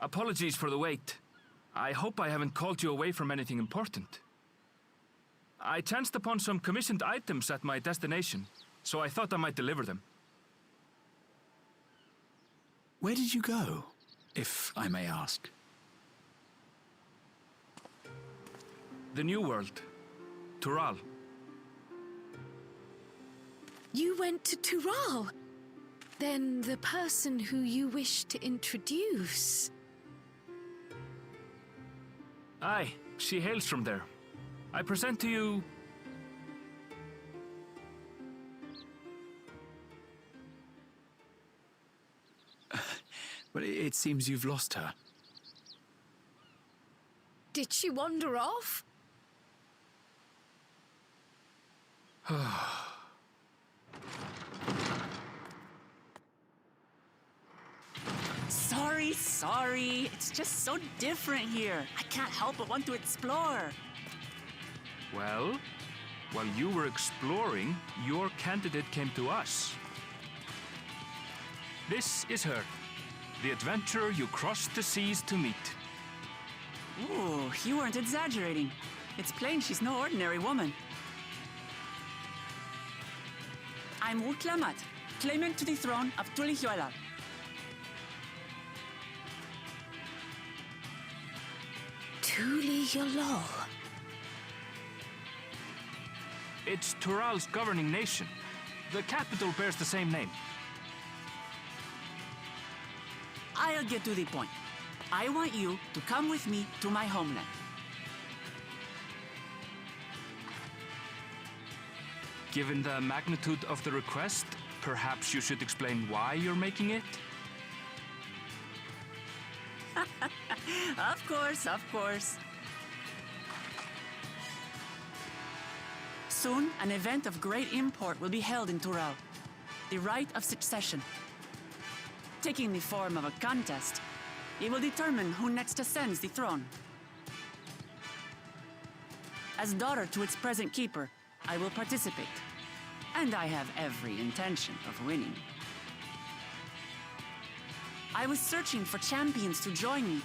Apologies for the wait. I hope I haven't called you away from anything important. I chanced upon some commissioned items at my destination, so I thought I might deliver them. Where did you go, if I may ask? The New World. Tural. You went to Tural? Then the person who you wish to introduce... Aye, she hails from there. I present to you... Well, it seems you've lost her. Did she wander off? Sorry. It's just so different here. I can't help but want to explore. Well, while you were exploring, your candidate came to us. This is her, the adventurer you crossed the seas to meet. Ooh, you weren't exaggerating. It's plain she's no ordinary woman. I'm Uklamat, claimant to the throne of Tulihuela. Tulihuela. It's Tural's governing nation. The capital bears the same name. I'll get to the point. I want you to come with me to my homeland. Given the magnitude of the request, perhaps you should explain why you're making it? Of course. Soon, an event of great import will be held in Tural. The Rite of Succession. Taking the form of a contest, it will determine who next ascends the throne. As daughter to its present keeper, I will participate. And I have every intention of winning. I was searching for champions to join me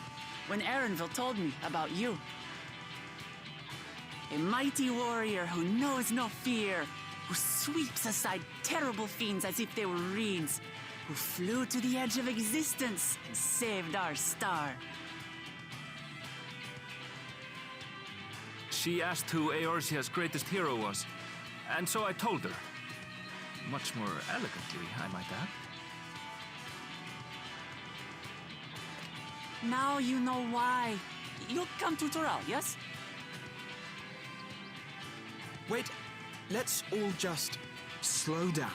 when Erenville told me about you. A mighty warrior who knows no fear, who sweeps aside terrible fiends as if they were reeds, who flew to the edge of existence and saved our star. She asked who Eorzea's greatest hero was, and so I told her. Much more elegantly, I might add. Now you know why. You'll come to Tural, yes? Wait, let's all just slow down.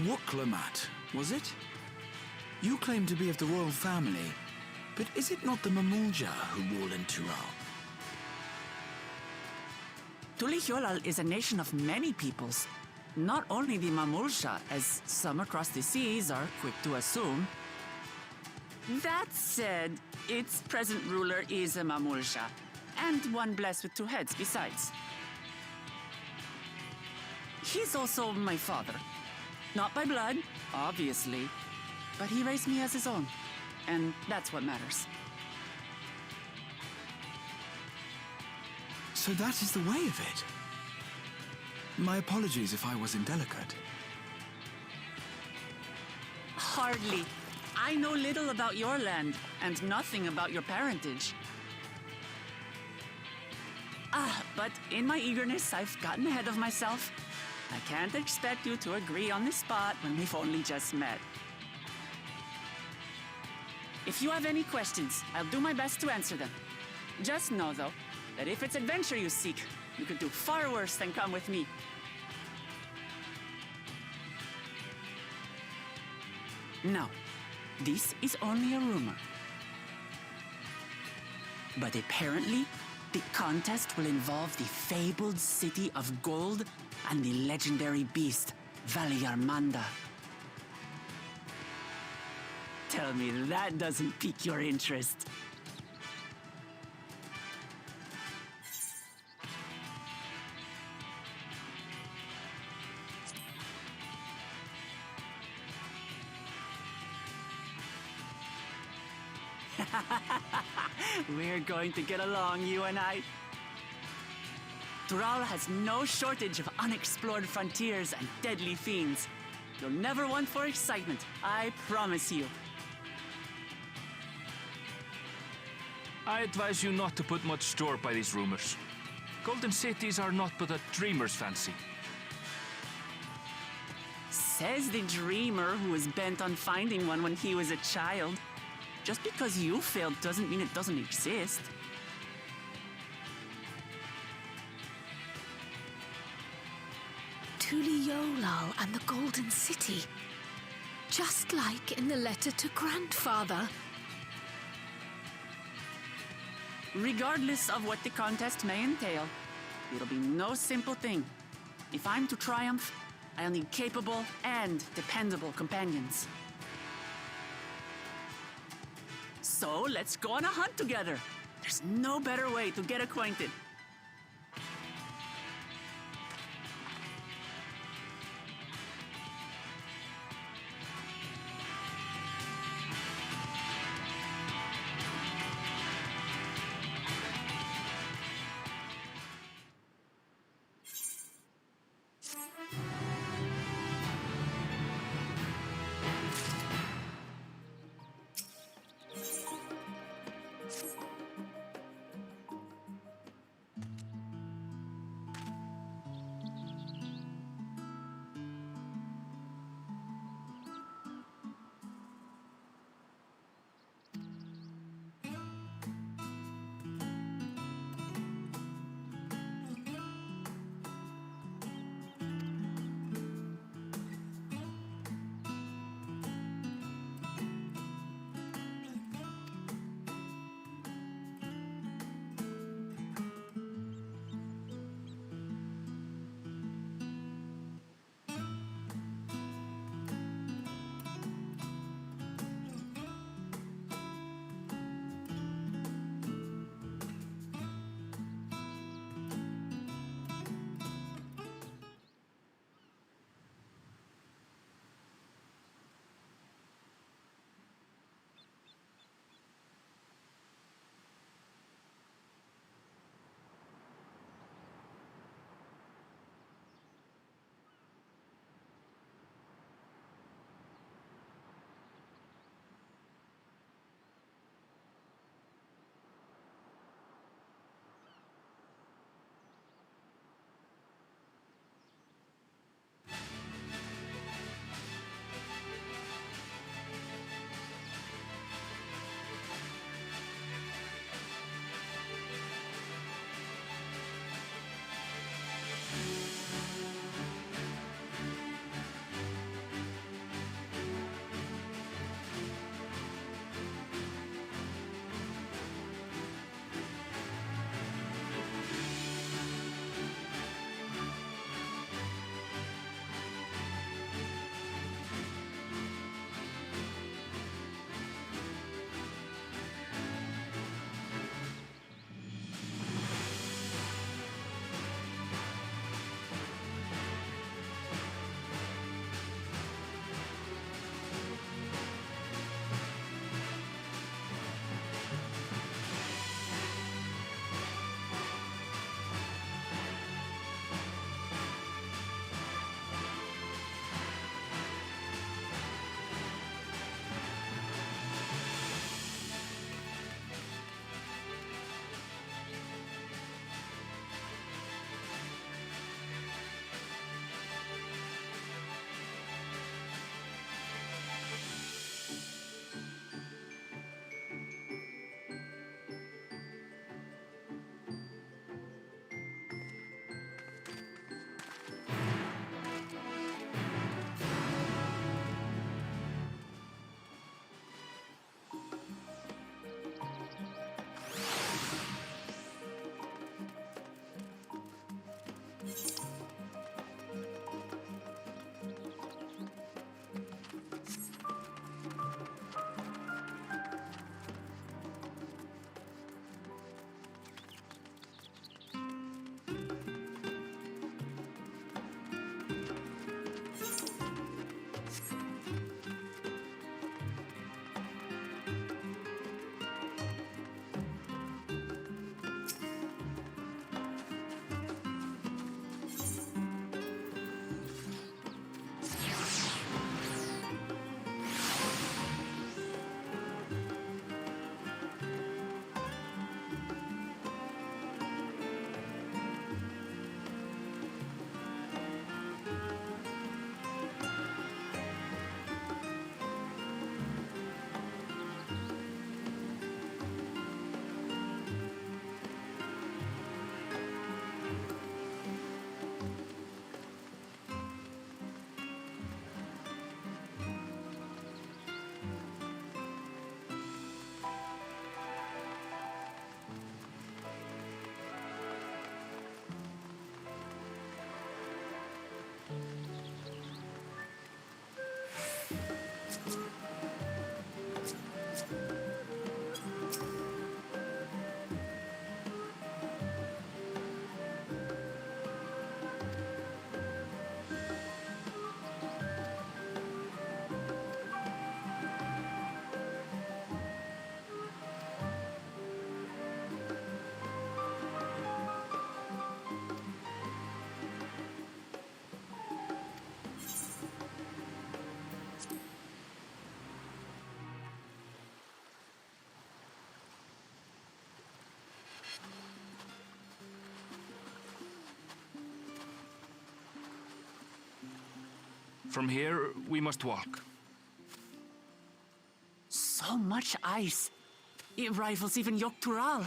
Wuklamat, was it? You claim to be of the royal family, but is it not the Mamulja who rule in Tural? Tulihuela is a nation of many peoples. Not only the Mamulja, as some across the seas are quick to assume. That said, its present ruler is a Mamulja, and one blessed with two heads besides. He's also my father. Not by blood, obviously, but he raised me as his own, and that's what matters. So that is the way of it. My apologies if I was indelicate. Hardly. I know little about your land, and nothing about your parentage. But in my eagerness, I've gotten ahead of myself. I can't expect you to agree on the spot when we've only just met. If you have any questions, I'll do my best to answer them. Just know, though, that if it's adventure you seek, you could do far worse than come with me. Now, this is only a rumor. But apparently, the contest will involve the fabled city of gold and the legendary beast, Valyarmanda. Tell me that doesn't pique your interest. We're going to get along, you and I. Tural has no shortage of unexplored frontiers and deadly fiends. You'll never want for excitement, I promise you. I advise you not to put much store by these rumors. Golden cities are not but a dreamer's fancy. Says the dreamer who was bent on finding one when he was a child. Just because you failed doesn't mean it doesn't exist. Tuliolal and the Golden City. Just like in the letter to Grandfather. Regardless of what the contest may entail, it'll be no simple thing. If I'm to triumph, I'll need capable and dependable companions. So let's go on a hunt together. There's no better way to get acquainted. From here, we must walk. So much ice. It rivals even Yogg-Tural.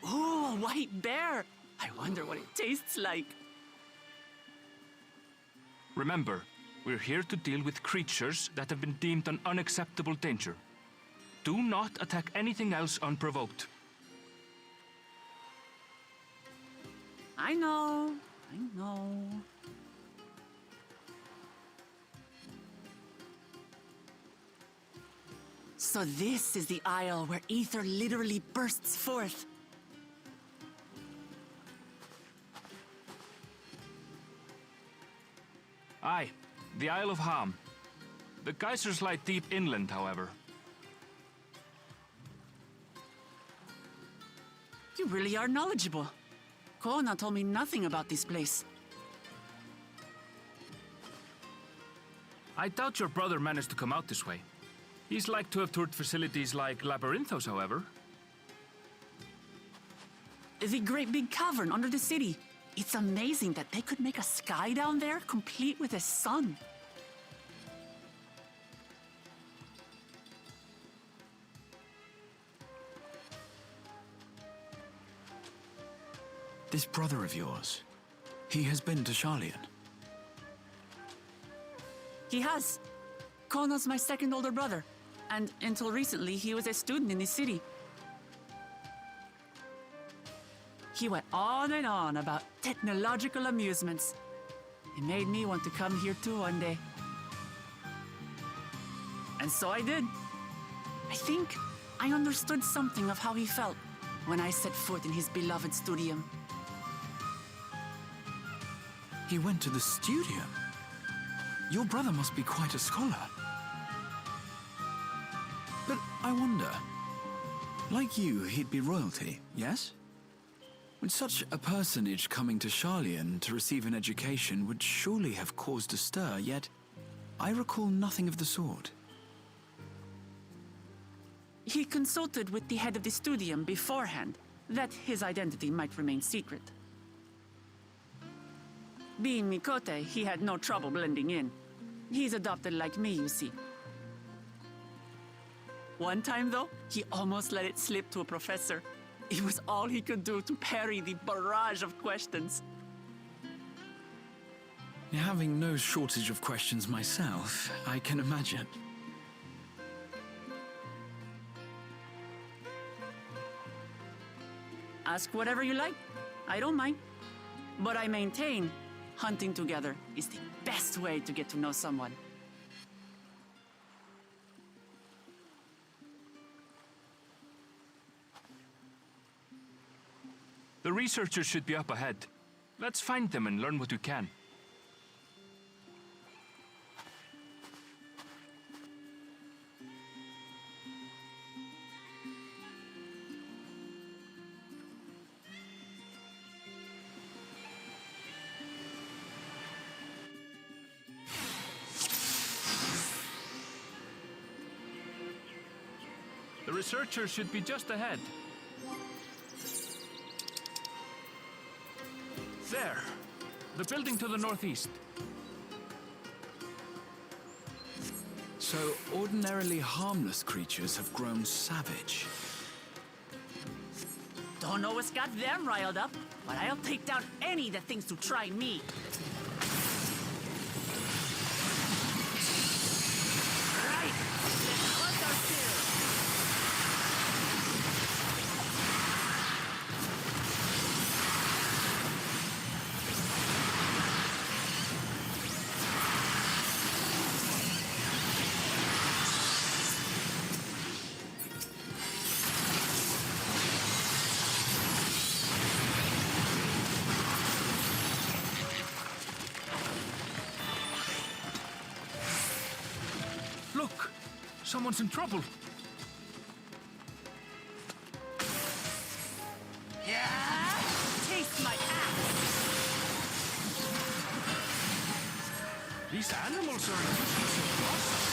Ooh, a white bear. I wonder what it tastes like. Remember, we're here to deal with creatures that have been deemed an unacceptable danger. Do not attack anything else unprovoked. I know. So this is the isle where ether literally bursts forth. Aye, the Isle of Ham. The geysers lie deep inland, however. You really are knowledgeable. Kona told me nothing about this place. I doubt your brother managed to come out this way. He's like to have toured facilities like Labyrinthos, however. The great big cavern under the city. It's amazing that they could make a sky down there complete with a sun. This brother of yours, he has been to Sharlayan. He has. Kono's my second older brother, and until recently, he was a student in the city. He went on and on about technological amusements. It made me want to come here too one day. And so I did. I think I understood something of how he felt when I set foot in his beloved studium. He went to the studium? Your brother must be quite a scholar. But I wonder, like you, he'd be royalty, yes? With such a personage coming to Sharlayan to receive an education would surely have caused a stir, yet I recall nothing of the sort. He consulted with the head of the studium beforehand, that his identity might remain secret. Being Mikote, he had no trouble blending in. He's adopted like me, you see. One time, though, he almost let it slip to a professor. It was all he could do to parry the barrage of questions. Having no shortage of questions myself, I can imagine. Ask whatever you like. I don't mind. But I maintain hunting together is the best way to get to know someone. The researchers should be up ahead. Let's find them and learn what we can. The researchers should be just ahead. There. The building to the northeast. So, ordinarily harmless creatures have grown savage. Don't know what's got them riled up, but I'll take down any that thinks to try me. Right, let's hunt our fill. Look! Someone's in trouble! Yeah! Taste my axe! These animals are usually so awesome.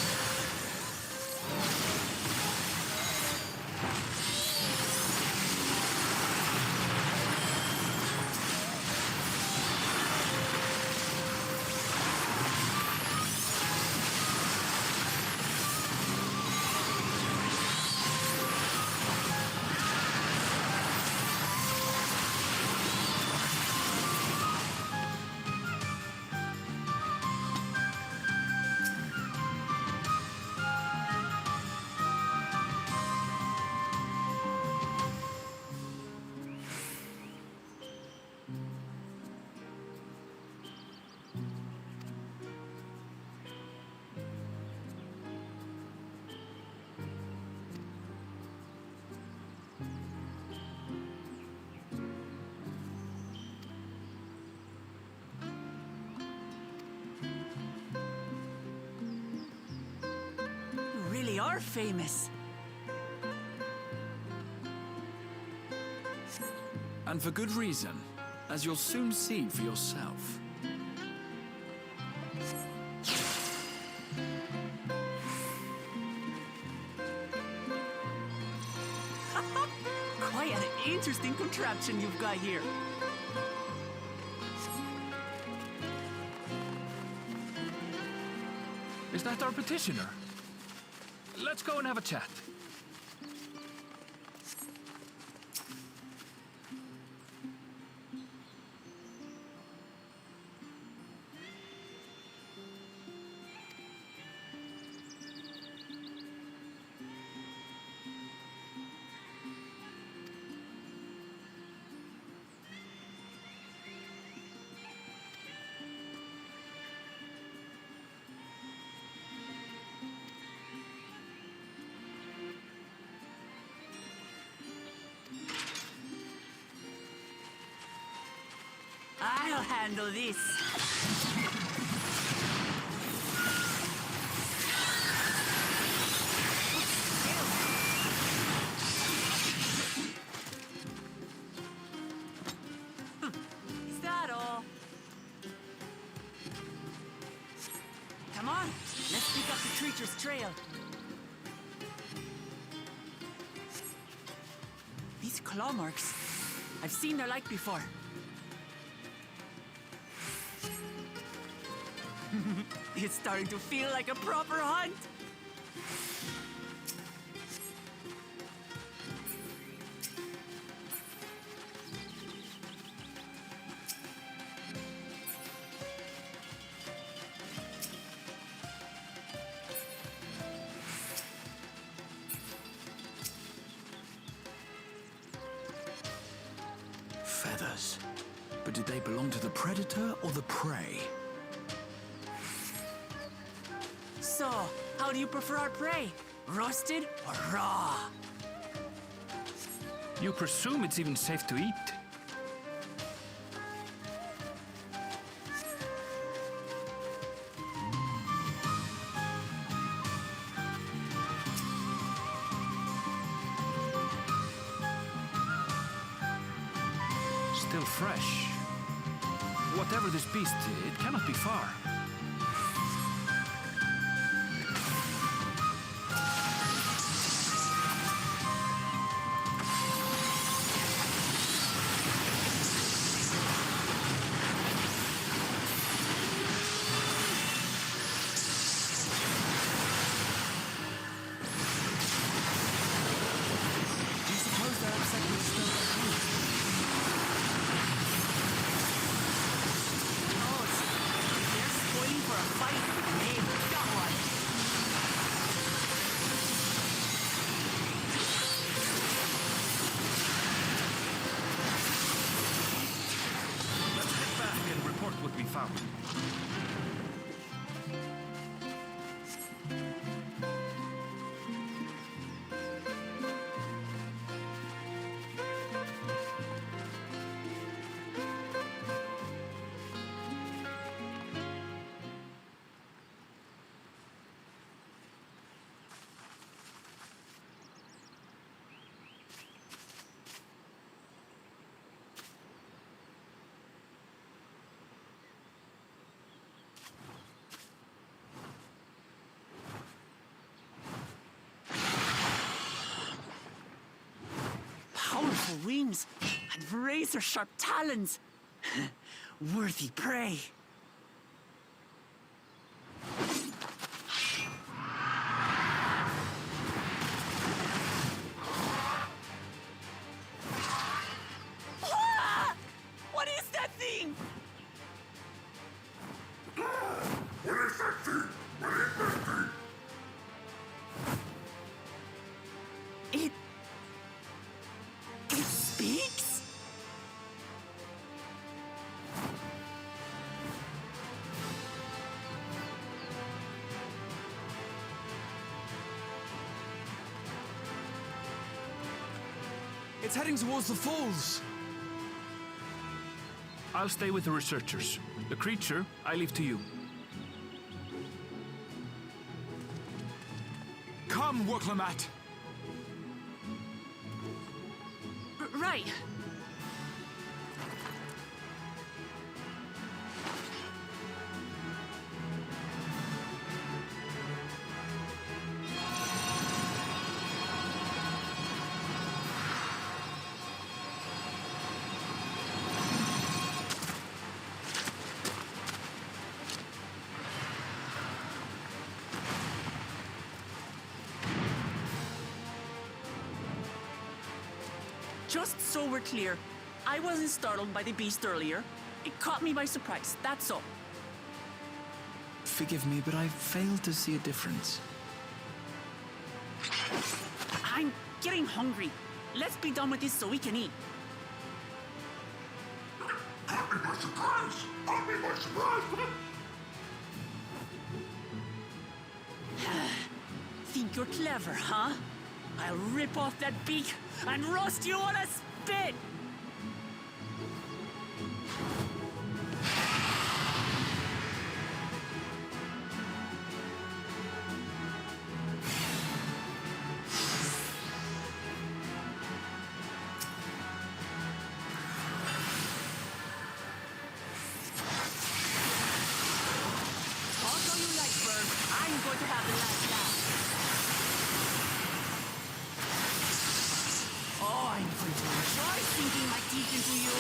really are famous. And for good reason, as you'll soon see for yourself. Quite an interesting contraption you've got here. Is that our petitioner? Let's go and have a chat. I'll handle this. Is that all? Come on, let's pick up the creature's trail. These claw marks, I've seen their like before. It's starting to feel like a proper hunt. Feathers. But did they belong to the predator or the prey? So, how do you prefer our prey? Roasted or raw? You presume it's even safe to eat? Still fresh. Whatever this beast, it cannot be far. Found. Powerful wings and razor-sharp talons. Worthy prey. Ah! What is that thing? What is that thing? What is that thing? It speaks? It's heading towards the falls. I'll stay with the researchers. The creature, I leave to you. Come! Come, Woclamat! Right. Just so we're clear, I wasn't startled by the beast earlier. It caught me by surprise, that's all. Forgive me, but I fail to see a difference. I'm getting hungry. Let's be done with this so we can eat. Caught me by surprise! Caught me by surprise! Think you're clever, huh? I'll rip off that beak and roast you on a spit! Talk all you like, Bird. I'm going to have the last laugh. Oh, I'm going to enjoy sinking my teeth into you.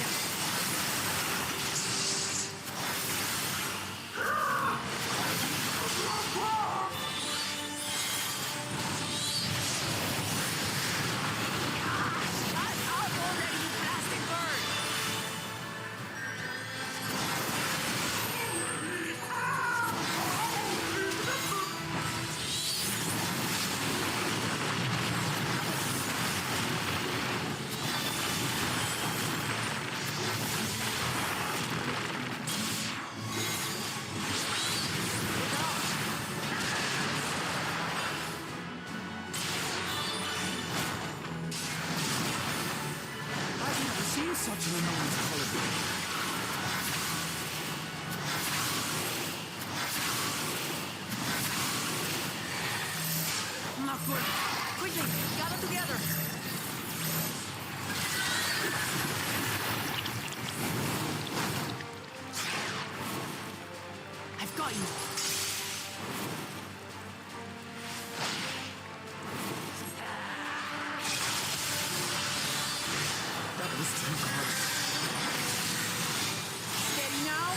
Shut up already, you blasted bird! I've never seen such an enormous colibri. Not good. Quickly, gather together. I've got you. That was too close. Steady now.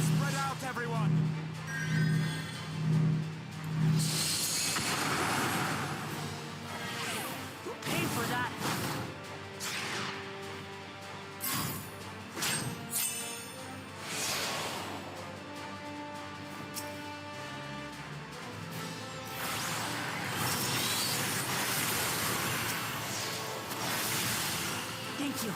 Spread out, everyone! Pay for that. Thank you.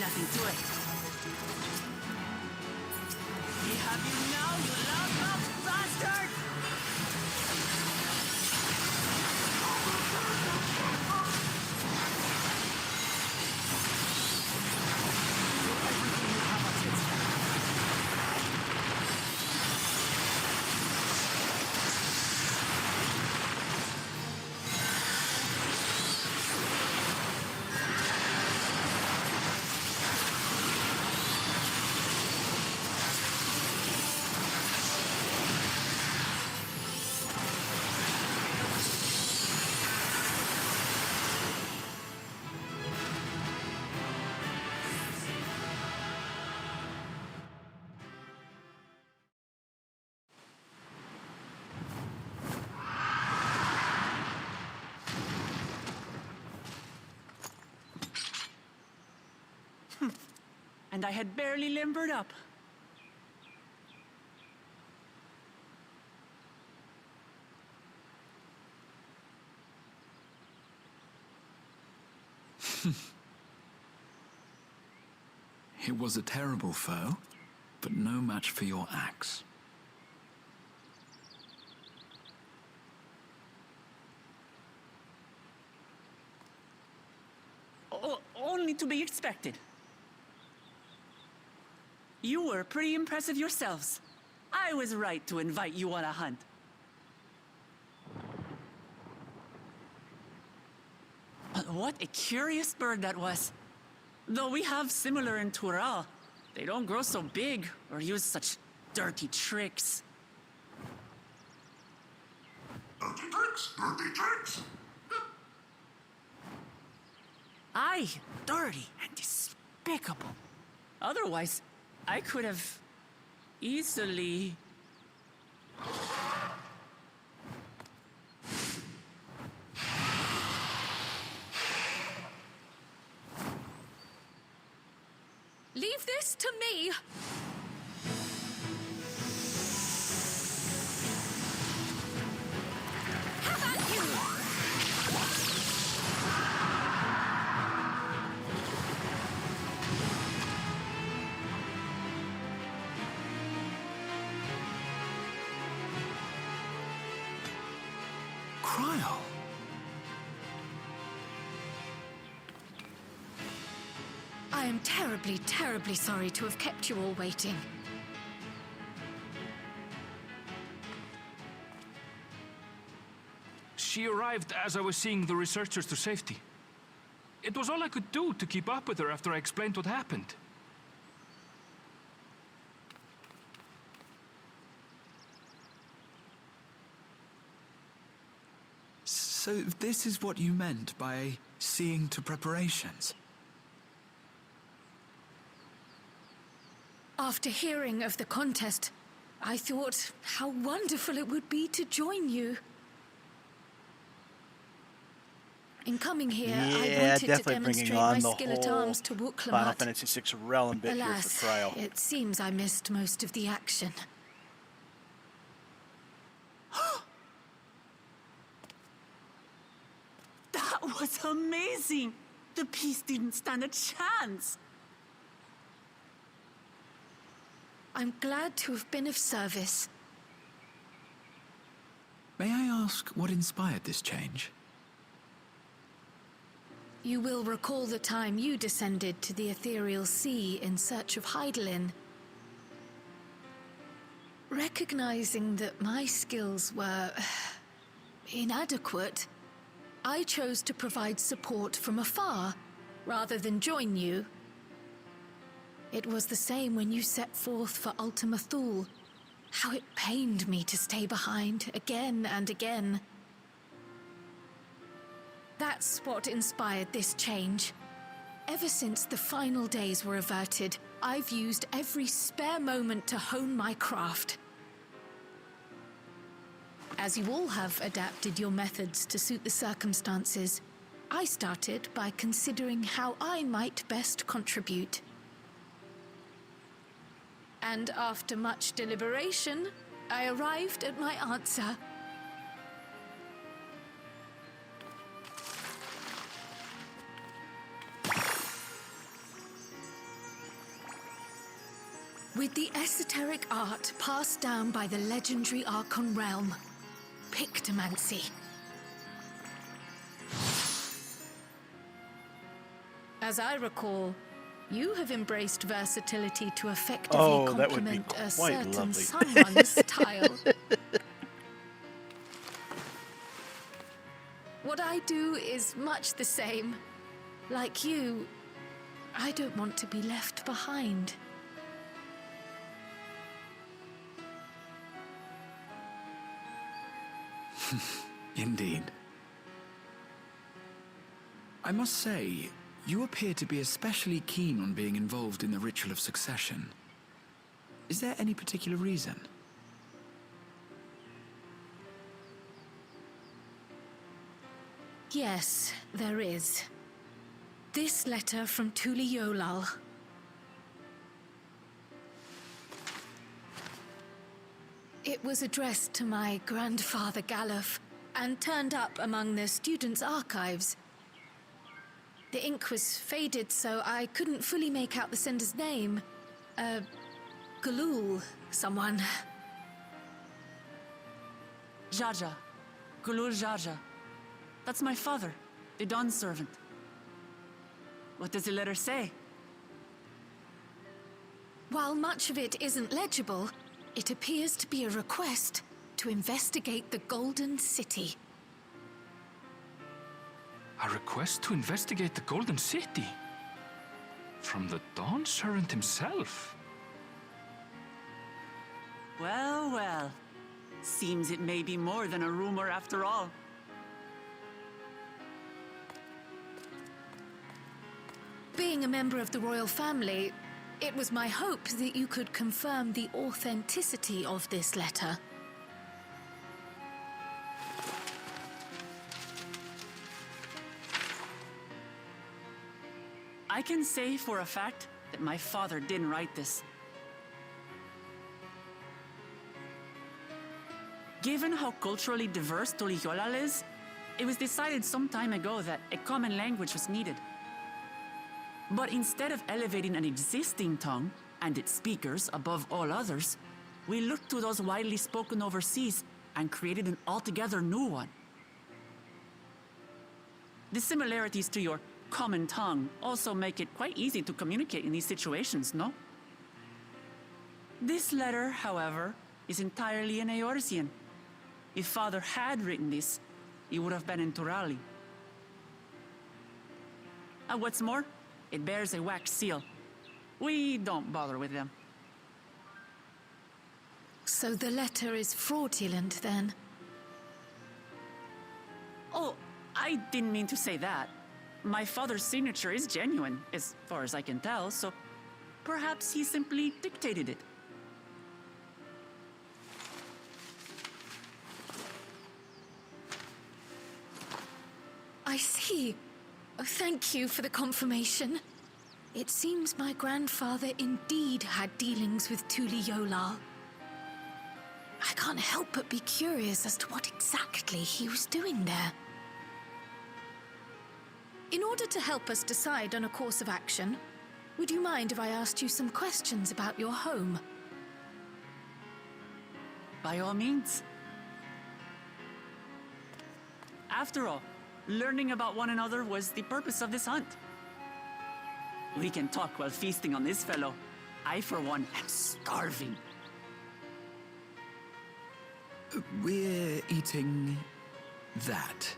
nothing to it. We have you now, you loudmouth bastard! And I had barely limbered up. It was a terrible foe, but no match for your axe. Only to be expected. You were pretty impressive yourselves. I was right to invite you on a hunt. What a curious bird that was. Though we have similar in Tural, they don't grow so big or use such dirty tricks. Dirty tricks! Dirty tricks! Aye, dirty and despicable. Otherwise, I could have easily... Leave this to me! How about you? Cryo. I am terribly, terribly sorry to have kept you all waiting. She arrived as I was seeing the researchers to safety. It was all I could do to keep up with her after I explained what happened. So this is what you meant by seeing to preparations? After hearing of the contest, I thought how wonderful it would be to join you. In coming here, I Yeah, wanted to definitely demonstrate bringing on my the skill at whole arms to Final Wuklamat. Fantasy VI realm bit here Alas, for Cryo. it seems I missed most of the action. That was amazing! The piece didn't stand a chance! I'm glad to have been of service. May I ask what inspired this change? You will recall the time you descended to the ethereal sea in search of Heidelin. Recognizing that my skills were inadequate, I chose to provide support from afar, rather than join you. It was the same when you set forth for Ultima Thule. How it pained me to stay behind, again and again. That's what inspired this change. Ever since the final days were averted, I've used every spare moment to hone my craft. As you all have adapted your methods to suit the circumstances, I started by considering how I might best contribute. And after much deliberation, I arrived at my answer. With the esoteric art passed down by the legendary Archon realm, Pictomancy. As I recall, you have embraced versatility to effectively that would be complement a quite certain lovely. someone's style. What I do is much the same. Like you, I don't want to be left behind. Indeed. I must say, you appear to be especially keen on being involved in the ritual of succession. Is there any particular reason? Yes, there is. This letter from Tuli Yolal. It was addressed to my grandfather Galuf and turned up among the students' archives. The ink was faded, so I couldn't fully make out the sender's name. Galul, someone. Jaja. Gulul Jaja. That's my father, the Dawn servant. What does the letter say? While much of it isn't legible, it appears to be a request to investigate the Golden City. A request to investigate the Golden City? From the Dawn Servant himself? Well, well. Seems it may be more than a rumor after all. Being a member of the royal family, it was my hope that you could confirm the authenticity of this letter. I can say for a fact that my father didn't write this. Given how culturally diverse Tuliholal is, it was decided some time ago that a common language was needed. But instead of elevating an existing tongue and its speakers above all others, we looked to those widely spoken overseas and created an altogether new one. The similarities to your common tongue also make it quite easy to communicate in these situations, no? This letter, however, is entirely in Eorzean. If Father had written this, it would have been in Turali. And what's more, it bears a wax seal. We don't bother with them. So the letter is fraudulent, then? Oh, I didn't mean to say that. My father's signature is genuine, as far as I can tell, so perhaps he simply dictated it. I see. Oh, thank you for the confirmation. It seems my grandfather indeed had dealings with Tuli Yolal. I can't help but be curious as to what exactly he was doing there. In order to help us decide on a course of action, would you mind if I asked you some questions about your home? By all means. After all, learning about one another was the purpose of this hunt. We can talk while feasting on this fellow. I, for one, am starving. We're eating that.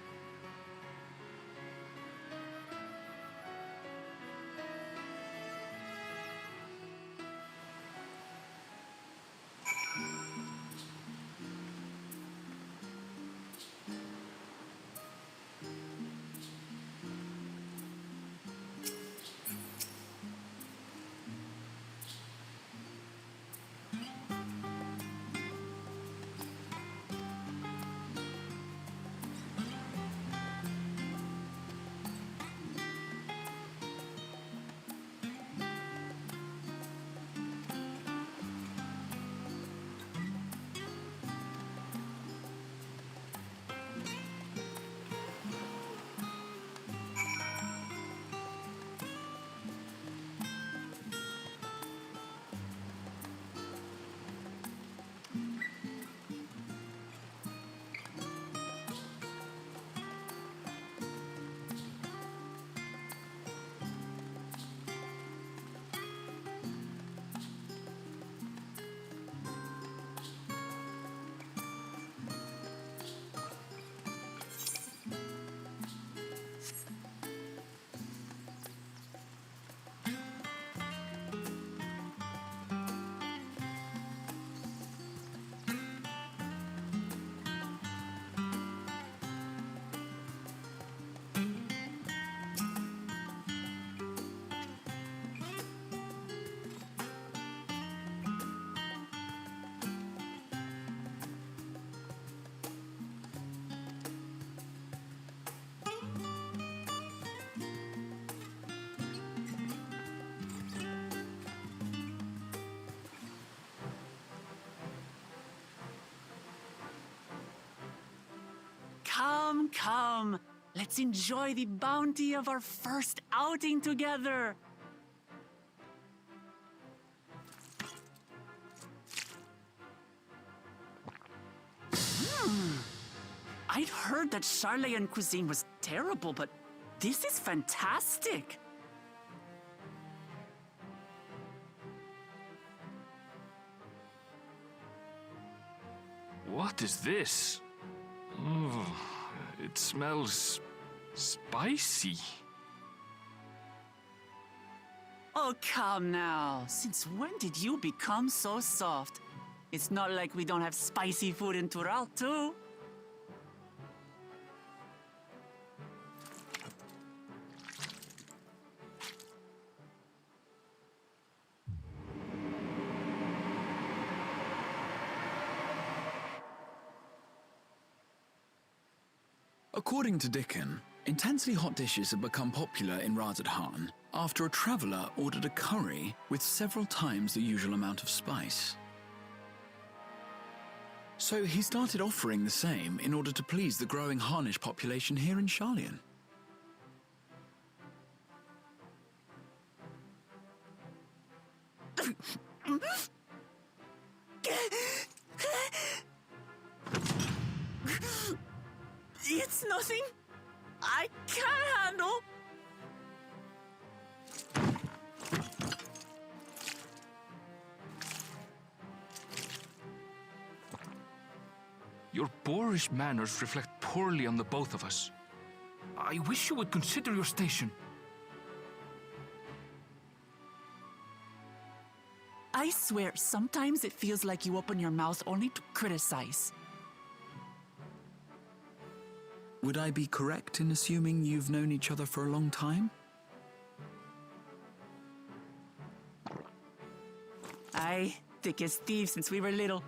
come. Let's enjoy the bounty of our first outing together. I'd heard that Charleyan cuisine was terrible, but this is fantastic. What is this? Oh, it smells spicy. Oh, come now. Since when did you become so soft? It's not like we don't have spicy food in Tural, too. According to Dickon, intensely hot dishes have become popular in Razadhan after a traveller ordered a curry with several times the usual amount of spice. So he started offering the same in order to please the growing Harnish population here in Charleyan. It's nothing I can't handle. Your boorish manners reflect poorly on the both of us. I wish you would consider your station. I swear, sometimes it feels like you open your mouth only to criticize. Would I be correct in assuming you've known each other for a long time? Aye, thick as thieves since we were little.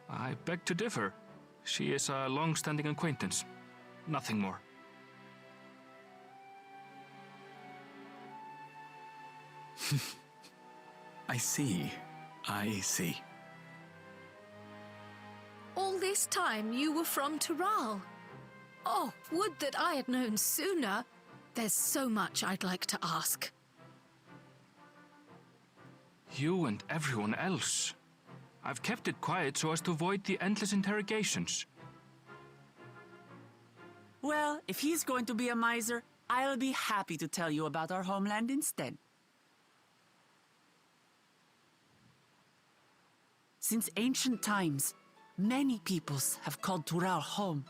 I beg to differ. She is a long-standing acquaintance. Nothing more. I see. I see. All this time you were from Tural. Oh, would that I had known sooner. There's so much I'd like to ask. You and everyone else. I've kept it quiet so as to avoid the endless interrogations. Well, if he's going to be a miser, I'll be happy to tell you about our homeland instead. Since ancient times, many peoples have called Tural home,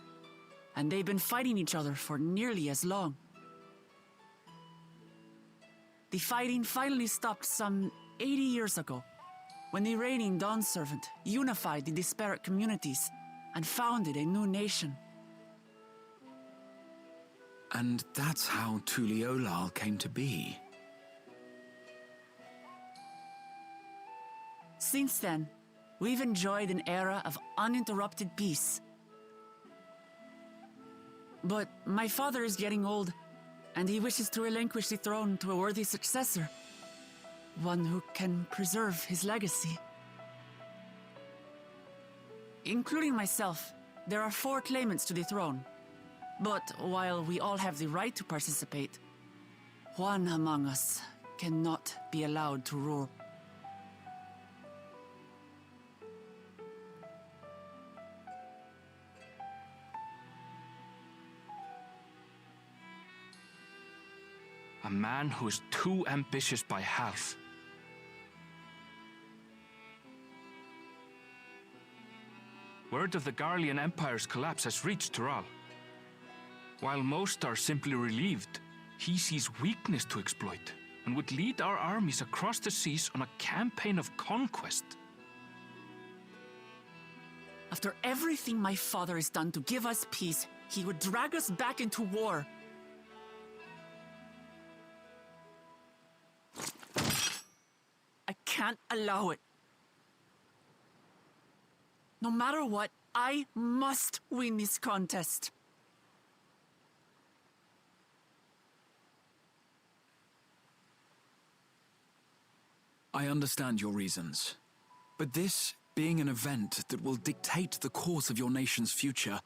and they've been fighting each other for nearly as long. The fighting finally stopped some 80 years ago, when the reigning Dawn Servant unified the disparate communities and founded a new nation. And that's how Tuliolal came to be. Since then, we've enjoyed an era of uninterrupted peace. But my father is getting old, and he wishes to relinquish the throne to a worthy successor. One who can preserve his legacy. Including myself, there are 4 claimants to the throne. But while we all have the right to participate, one among us cannot be allowed to rule. A man who is too ambitious by half. Word of the Garlean Empire's collapse has reached Tural. While most are simply relieved, he sees weakness to exploit and would lead our armies across the seas on a campaign of conquest. After everything my father has done to give us peace, he would drag us back into war. I can't allow it. No matter what, I must win this contest. I understand your reasons. But this being an event that will dictate the course of your nation's future,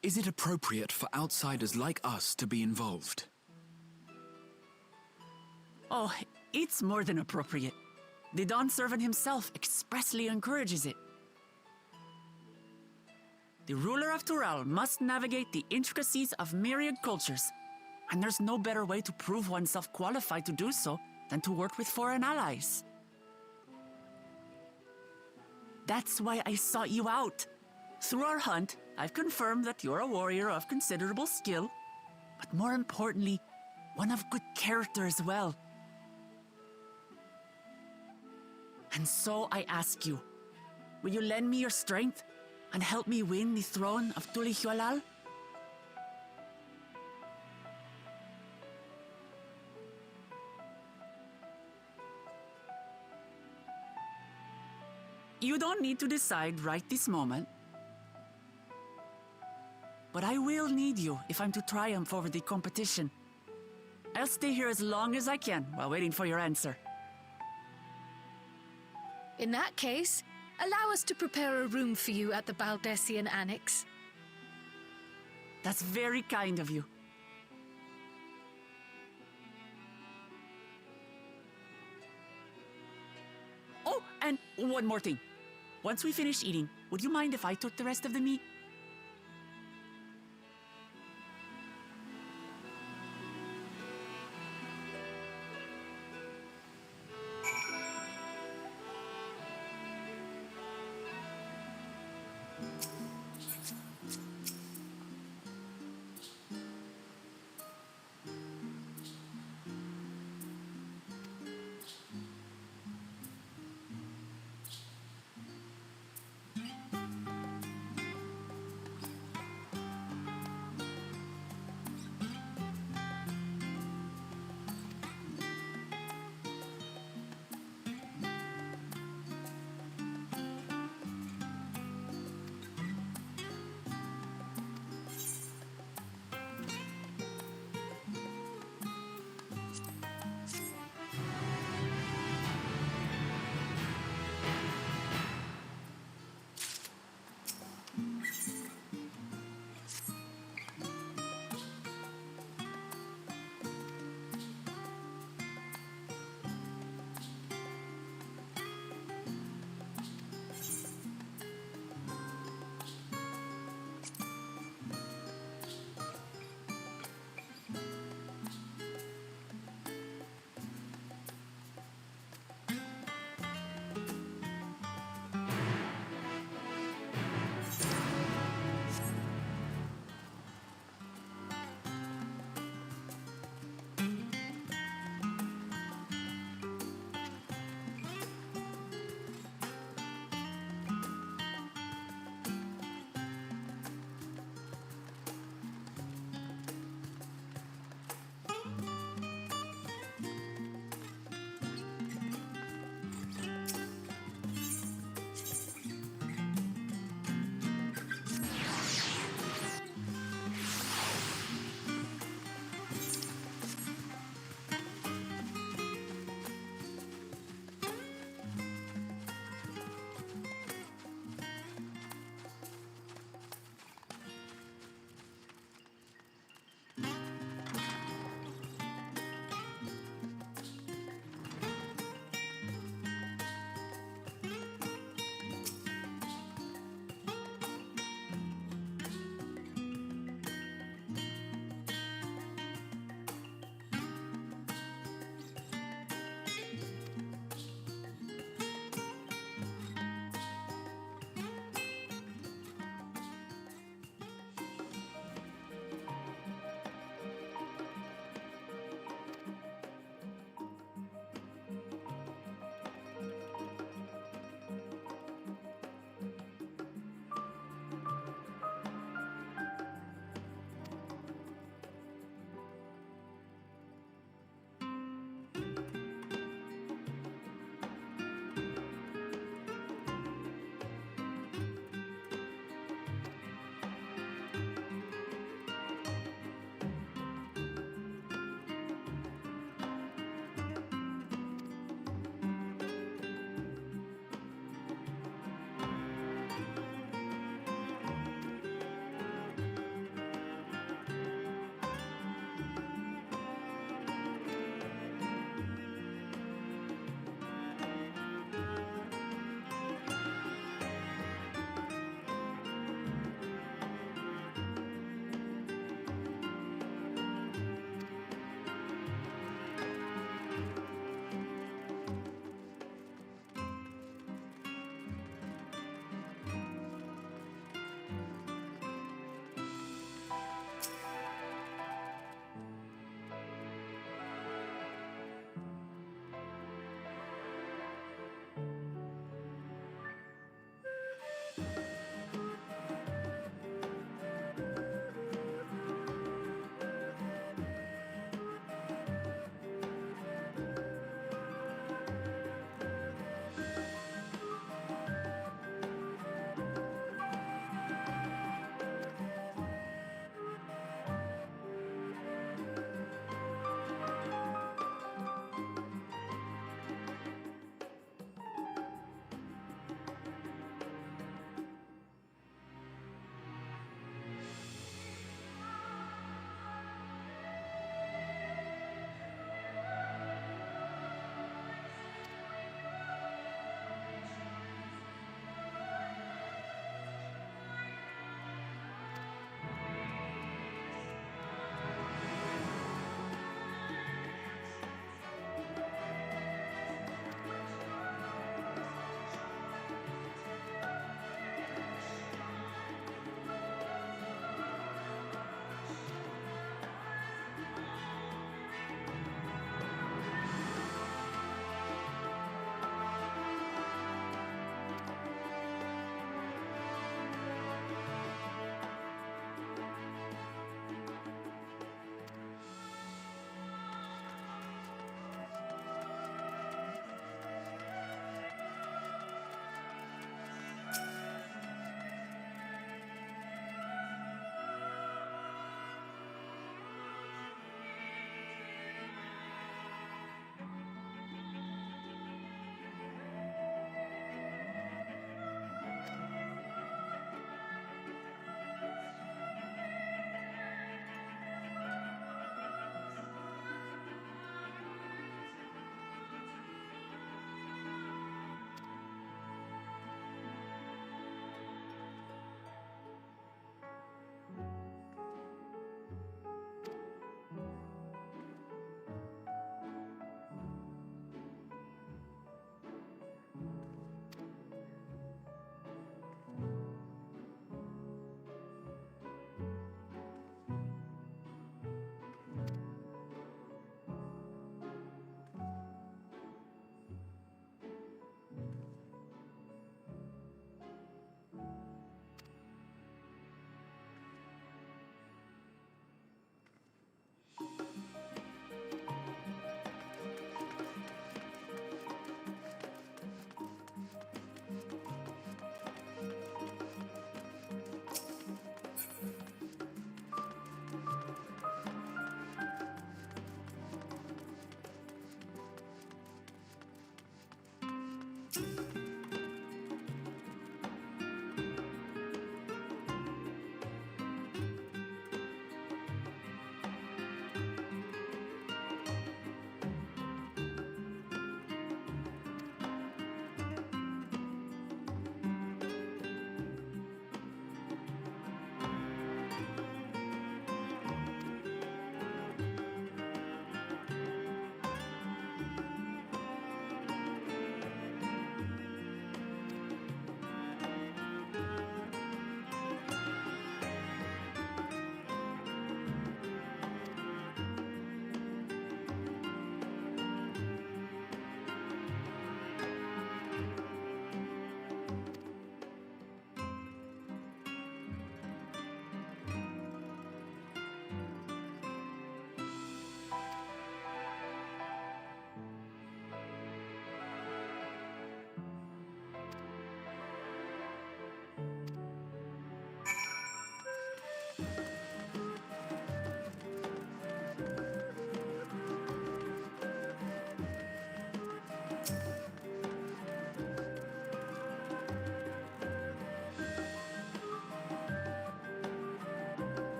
Is it appropriate for outsiders like us to be involved? Oh, it's more than appropriate. The Dawn Servant himself expressly encourages it. The ruler of Tural must navigate the intricacies of myriad cultures, and there's no better way to prove oneself qualified to do so than to work with foreign allies. That's why I sought you out. Through our hunt, I've confirmed that you're a warrior of considerable skill, but more importantly, one of good character as well. And so I ask you, will you lend me your strength and help me win the throne of Tulihualal? You don't need to decide right this moment. But I will need you if I'm to triumph over the competition. I'll stay here as long as I can while waiting for your answer. In that case, allow us to prepare a room for you at the Baldessian Annex. That's very kind of you. Oh, and one more thing. Once we finish eating, would you mind if I took the rest of the meat?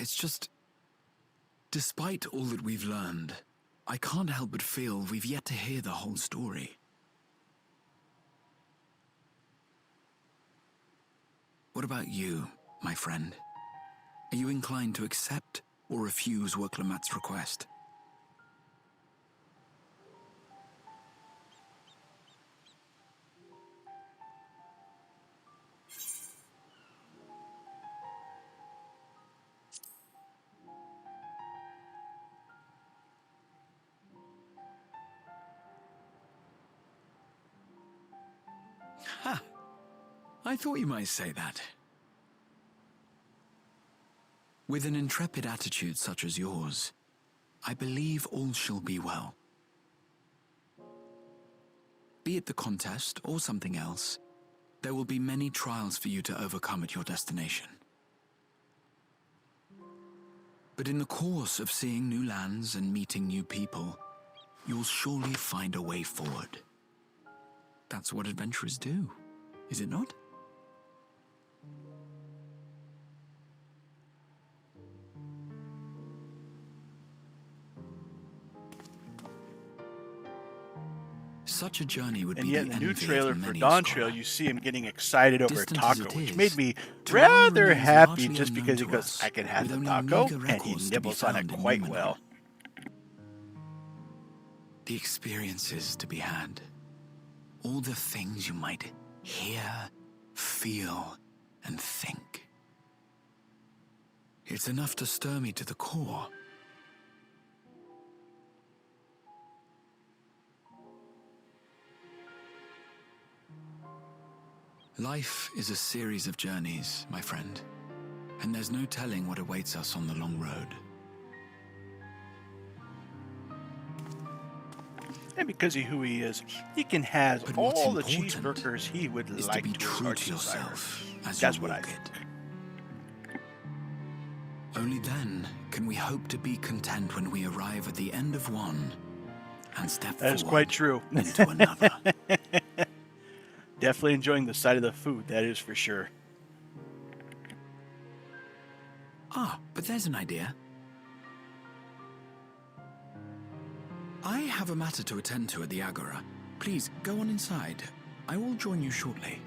it's just... Despite all that we've learned, I can't help but feel we've yet to hear the whole story. What about you, my friend? Are you inclined to accept or refuse Worklamat's request? Ha! I thought you might say that. With an intrepid attitude such as yours, I believe all shall be well. Be it the contest or something else, there will be many trials for you to overcome at your destination. But in the course of seeing new lands and meeting new people, you'll surely find a way forward. That's what adventurers do, is it not? Such a journey would And be yet, in the the new envy of trailer for many a Dawn scholar. Trail, you see him getting excited over a Distant as taco, it which is, made me Terrell rather remains happy largely just unknown because he to goes, us, I can have with the only taco, meager and he records to be nibbles on it found in quite Numenor. well. The experiences to be had, all the things you might hear, feel, and think. It's enough to stir me to the core. Life is a series of journeys, my friend, and there's no telling what awaits us on the long road. And because of who he is, he can have But what's all the important cheeseburgers he would is like to be to his true heart's to desire. yourself as That's you what I walk think. it. Only then can we hope to be content when we arrive at the end of one and step That is forward quite true. into another. Definitely enjoying the sight of the food, that is for sure. Ah, but there's an idea. I have a matter to attend to at the Agora. Please, go on inside. I will join you shortly.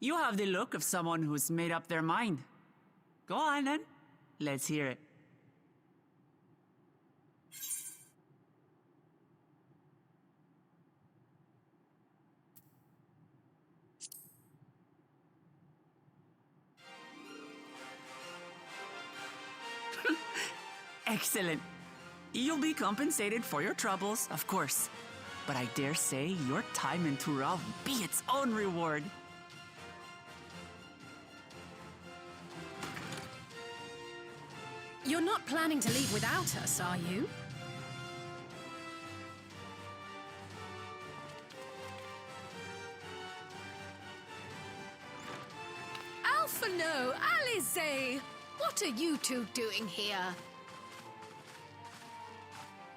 You have the look of someone who's made up their mind. Go on then. Let's hear it. Excellent. You'll be compensated for your troubles, of course. But I dare say your time in Tural will be its own reward. You're not planning to leave without us, are you? Alphino, Alize! What are you two doing here?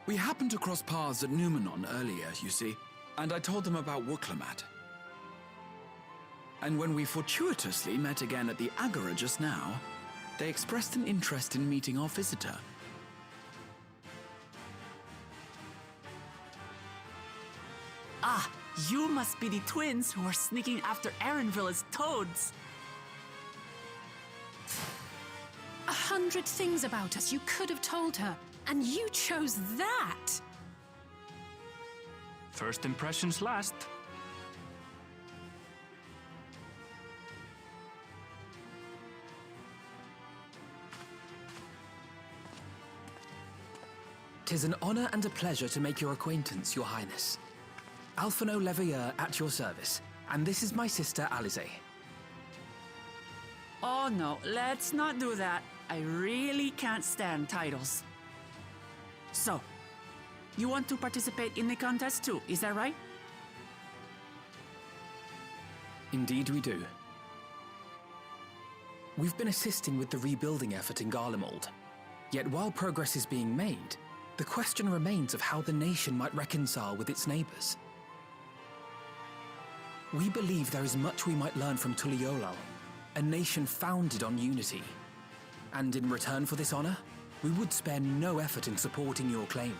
We happened to cross paths at Numenon earlier, you see, and I told them about Wuklamat. And when we fortuitously met again at the Agora just now, they expressed an interest in meeting our visitor. Ah, you must be the twins who are sneaking after Erenville as toads. 100 things about us you could have told her, and you chose that! First impressions last. "'Tis an honor and a pleasure to make your acquaintance, Your Highness. Alphino Leveilleur at your service, and this is my sister Alize." Oh no, let's not do that. I really can't stand titles. So, you want to participate in the contest too, is that right? Indeed we do. We've been assisting with the rebuilding effort in Garlemald. Yet while progress is being made, the question remains of how the nation might reconcile with its neighbors. We believe there is much we might learn from Tuliolal, a nation founded on unity. And in return for this honor, we would spare no effort in supporting your claim.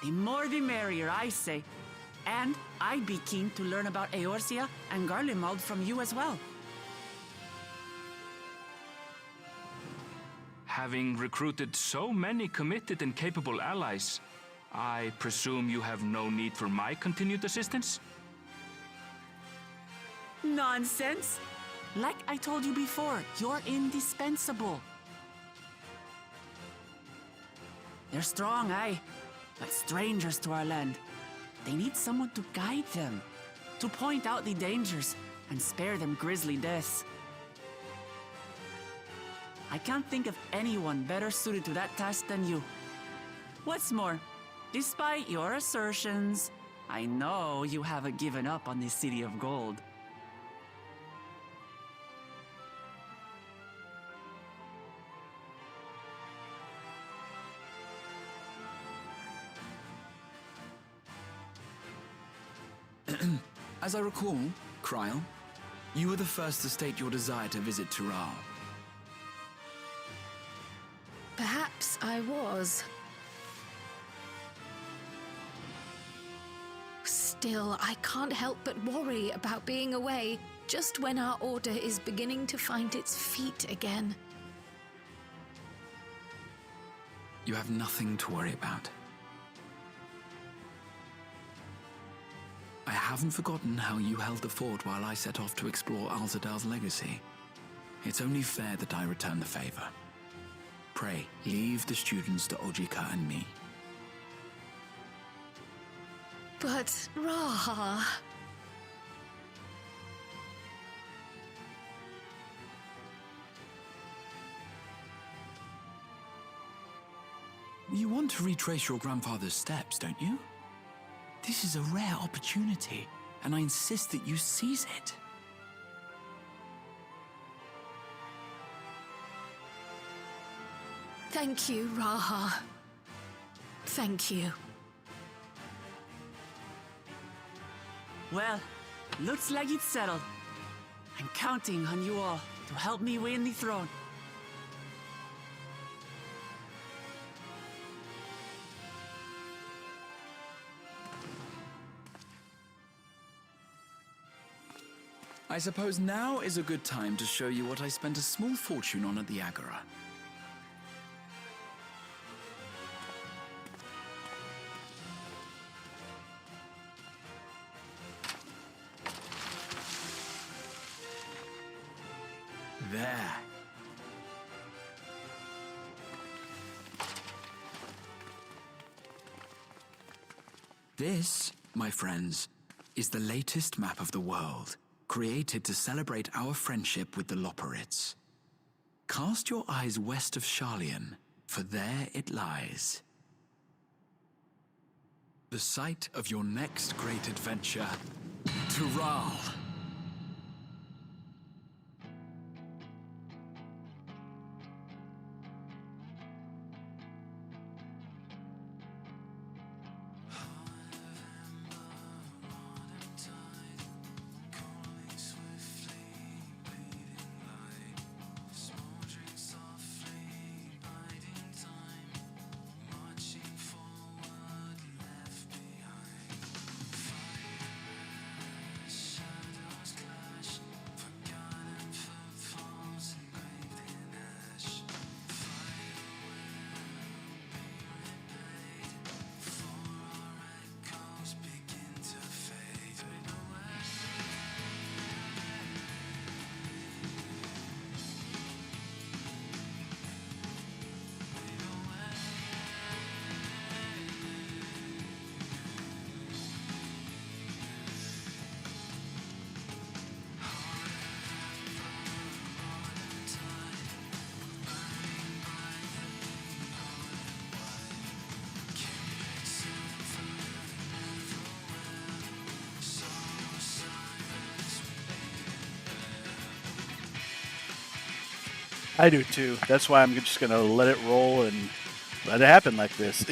The more the merrier, I say. And I'd be keen to learn about Eorzea and Garlemald from you as well. Having recruited so many committed and capable allies, I presume you have no need for my continued assistance? Nonsense! Like I told you before, you're indispensable. They're strong, aye, but strangers to our land. They need someone to guide them, to point out the dangers and spare them grisly deaths. I can't think of anyone better suited to that task than you. What's more, despite your assertions, I know you haven't given up on the City of Gold. As I recall, Kryl, you were the first to state your desire to visit Tural. Perhaps I was. Still, I can't help but worry about being away just when our order is beginning to find its feet again. You have nothing to worry about. I haven't forgotten how you held the fort while I set off to explore Alzadal's legacy. It's only fair that I return the favor. Pray, leave the students to Ojika and me. But, Raha... You want to retrace your grandfather's steps, don't you? This is a rare opportunity, and I insist that you seize it. Thank you, Raha. Thank you. Well, looks like it's settled. I'm counting on you all to help me win the throne. I suppose now is a good time to show you what I spent a small fortune on at the Agora. There. This, my friends, is the latest map of the world, created to celebrate our friendship with the Loporrits. Cast your eyes west of Charlian, for there it lies. The site of your next great adventure, Tural. I do too. That's why I'm just gonna let it roll and let it happen like this.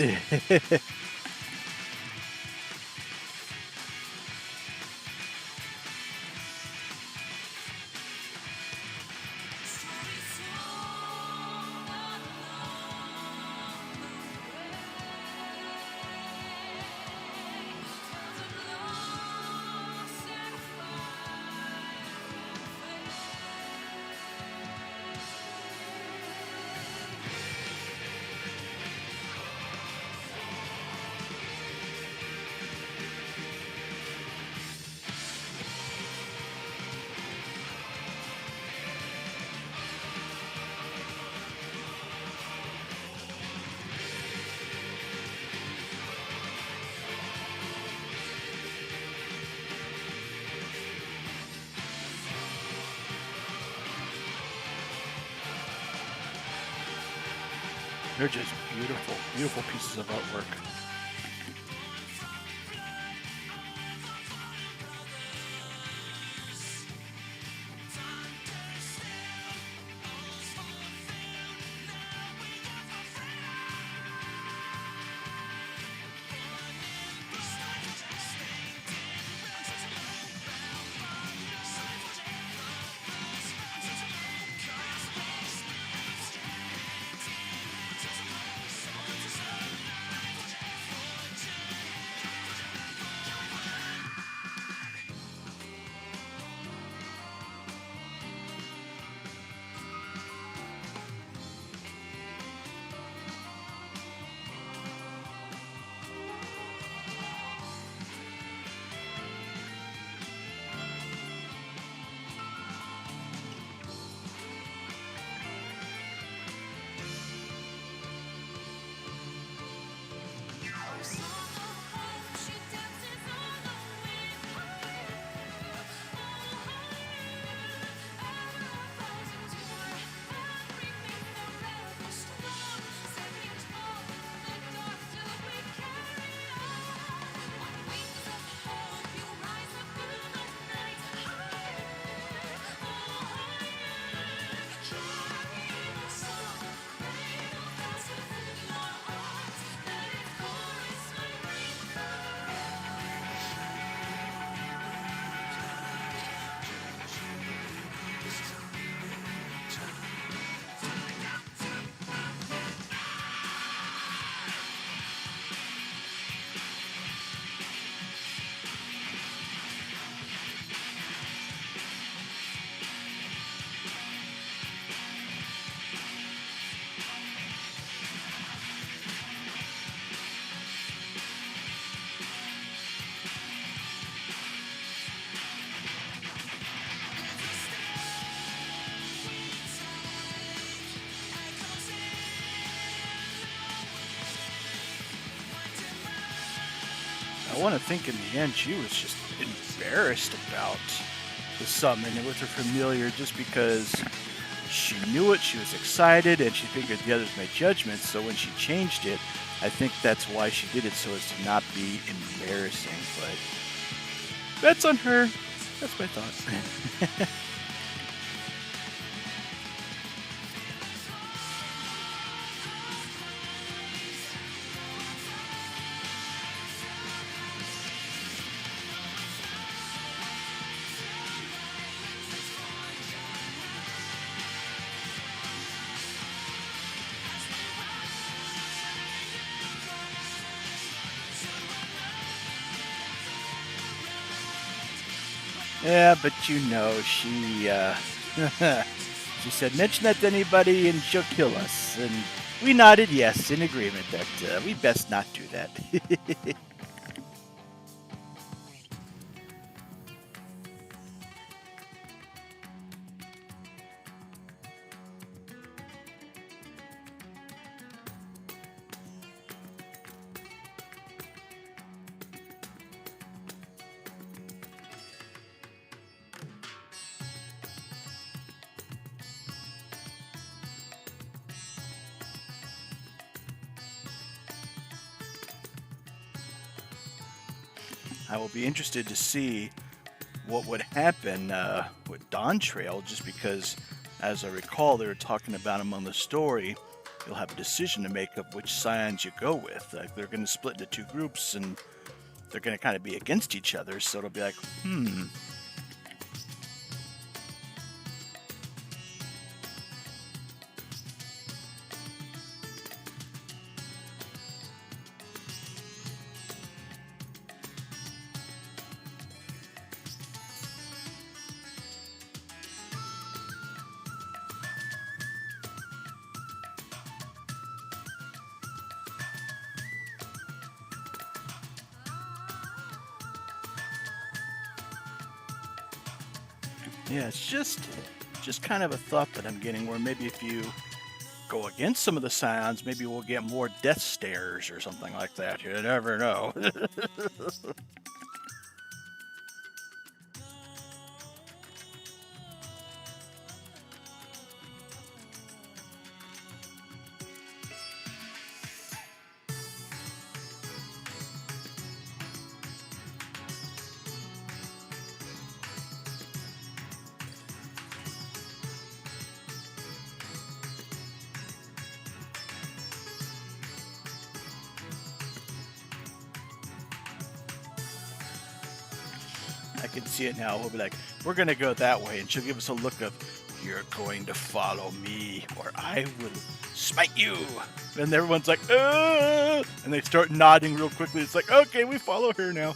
They're just beautiful, beautiful pieces of artwork. I want to think in the end she was just embarrassed about the summon with her familiar just because she knew it, she was excited, and she figured the others made judgments, so when she changed it, I think that's why she did it, so as to not be embarrassing, but that's on her. That's my thought. Yeah, but you know, she she said, mention that to anybody and she'll kill us. And we nodded yes in agreement that we best not do that. I will be interested to see what would happen with Dawn Trail, just because, as I recall, they were talking about him on the story. You'll have a decision to make of which scions you go with. Like, they're going to split into two groups, and they're going to kind of be against each other. So it'll be like, yeah, it's just kind of a thought that I'm getting, where maybe if you go against some of the scions, maybe we'll get more death stares or something like that. You never know. I can see it now. We'll be like, we're going to go that way. And she'll give us a look of, you're going to follow me or I will smite you. And everyone's like, and they start nodding real quickly. It's like, okay, we follow her now.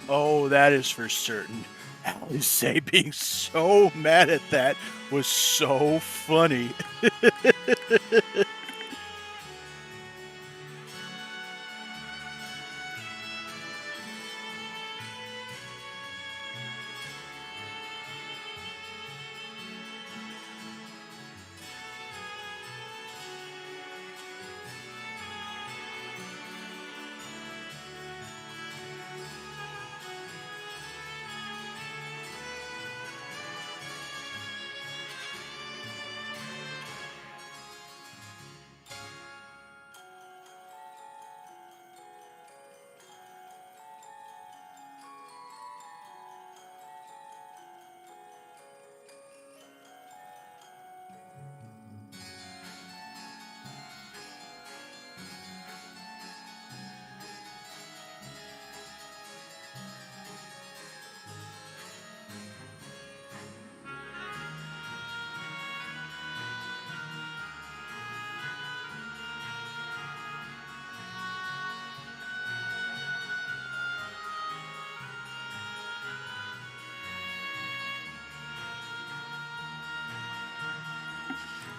Oh, that is for certain. Alice being so mad at that was so funny.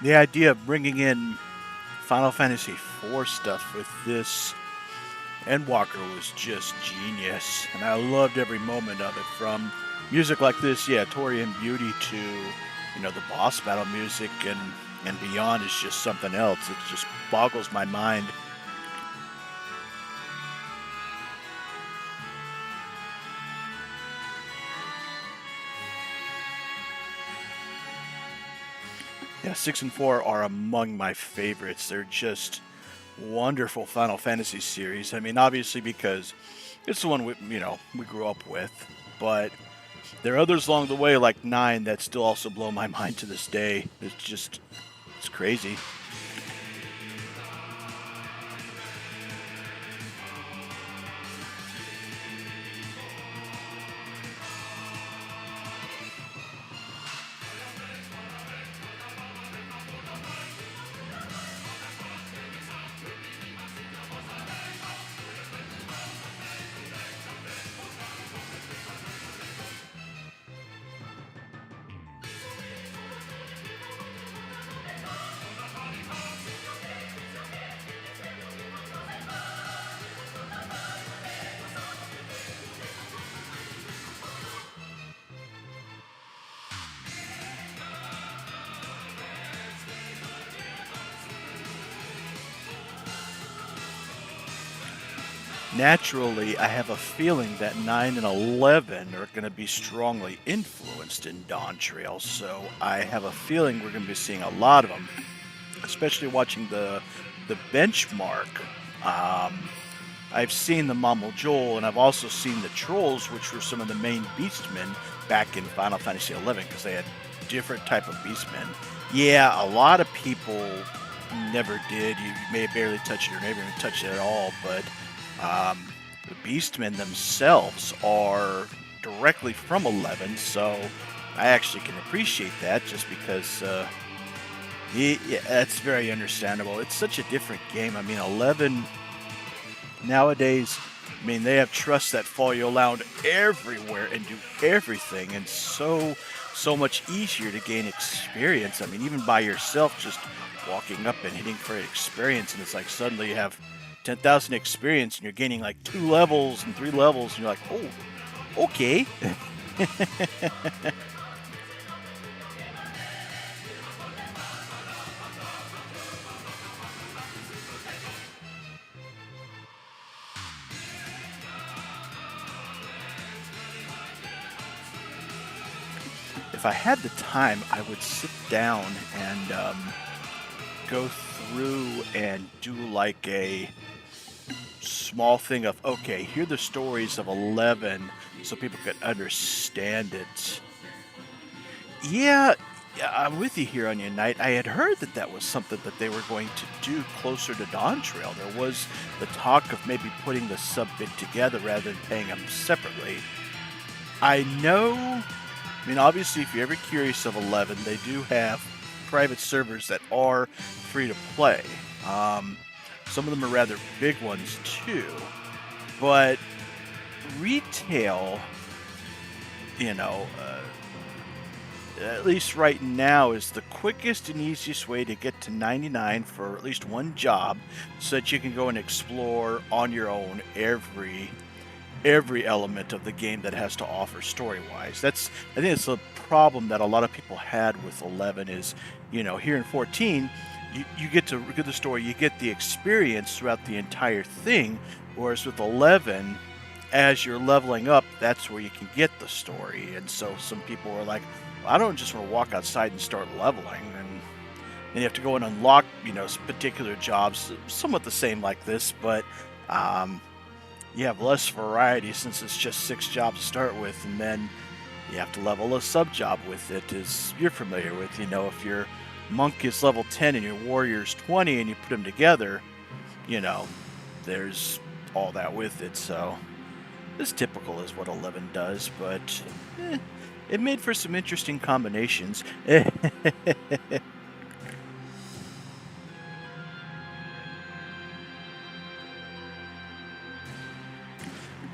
the idea of bringing in Final Fantasy IV stuff with this Endwalker was just genius, and I loved every moment of it. From music like this, yeah, Tori and Beauty, to the boss battle music and beyond is just something else. It just boggles my mind. Yeah, 6 and 4 are among my favorites. They're just wonderful Final Fantasy series. I mean, obviously because it's the one we grew up with, but there are others along the way like 9 that still also blow my mind to this day. It's crazy. Naturally, I have a feeling that 9 and 11 are going to be strongly influenced in Dawn Trail, so I have a feeling we're going to be seeing a lot of them, especially watching the benchmark. I've seen the Mammal Joel, and I've also seen the Trolls, which were some of the main Beastmen back in Final Fantasy XI, because they had different type of Beastmen. Yeah, a lot of people never did. You may have barely touched it or never even touched it at all, but the Beastmen themselves are directly from 11, so I actually can appreciate that, just because that's very understandable. It's such a different game. I mean, 11 nowadays, I mean, they have trusts that follow you around everywhere and do everything, and so much easier to gain experience. I mean, even by yourself, just walking up and hitting for an experience, and it's like suddenly you have 10,000 experience and you're gaining like 2 levels and 3 levels, and you're like, oh, okay. If I had the time, I would sit down and go through and do like a small thing of, okay, here are the stories of 11 so people could understand it. Yeah, I'm with you here on Unite. I had heard that was something that they were going to do closer to Dawn Trail. There was the talk of maybe putting the sub-bit together rather than paying them separately. I know, I mean, obviously, if you're ever curious of 11, they do have private servers that are free to play. Some of them are rather big ones too, but retail, at least right now, is the quickest and easiest way to get to 99 for at least one job, so that you can go and explore on your own every element of the game that has to offer story-wise. I think it's the problem that a lot of people had with 11 is, here in 14, you get to get the story, you get the experience throughout the entire thing, whereas with 11, as you're leveling up, that's where you can get the story. And so some people are like, well, I don't just want to walk outside and start leveling, and you have to go and unlock, particular jobs, somewhat the same like this, but you have less variety since it's just 6 jobs to start with, and then you have to level a sub-job with it, as you're familiar with. If your monk is level 10 and your warrior's 20 and you put them together, there's all that with it. So it's typical is what 11 does, but it made for some interesting combinations.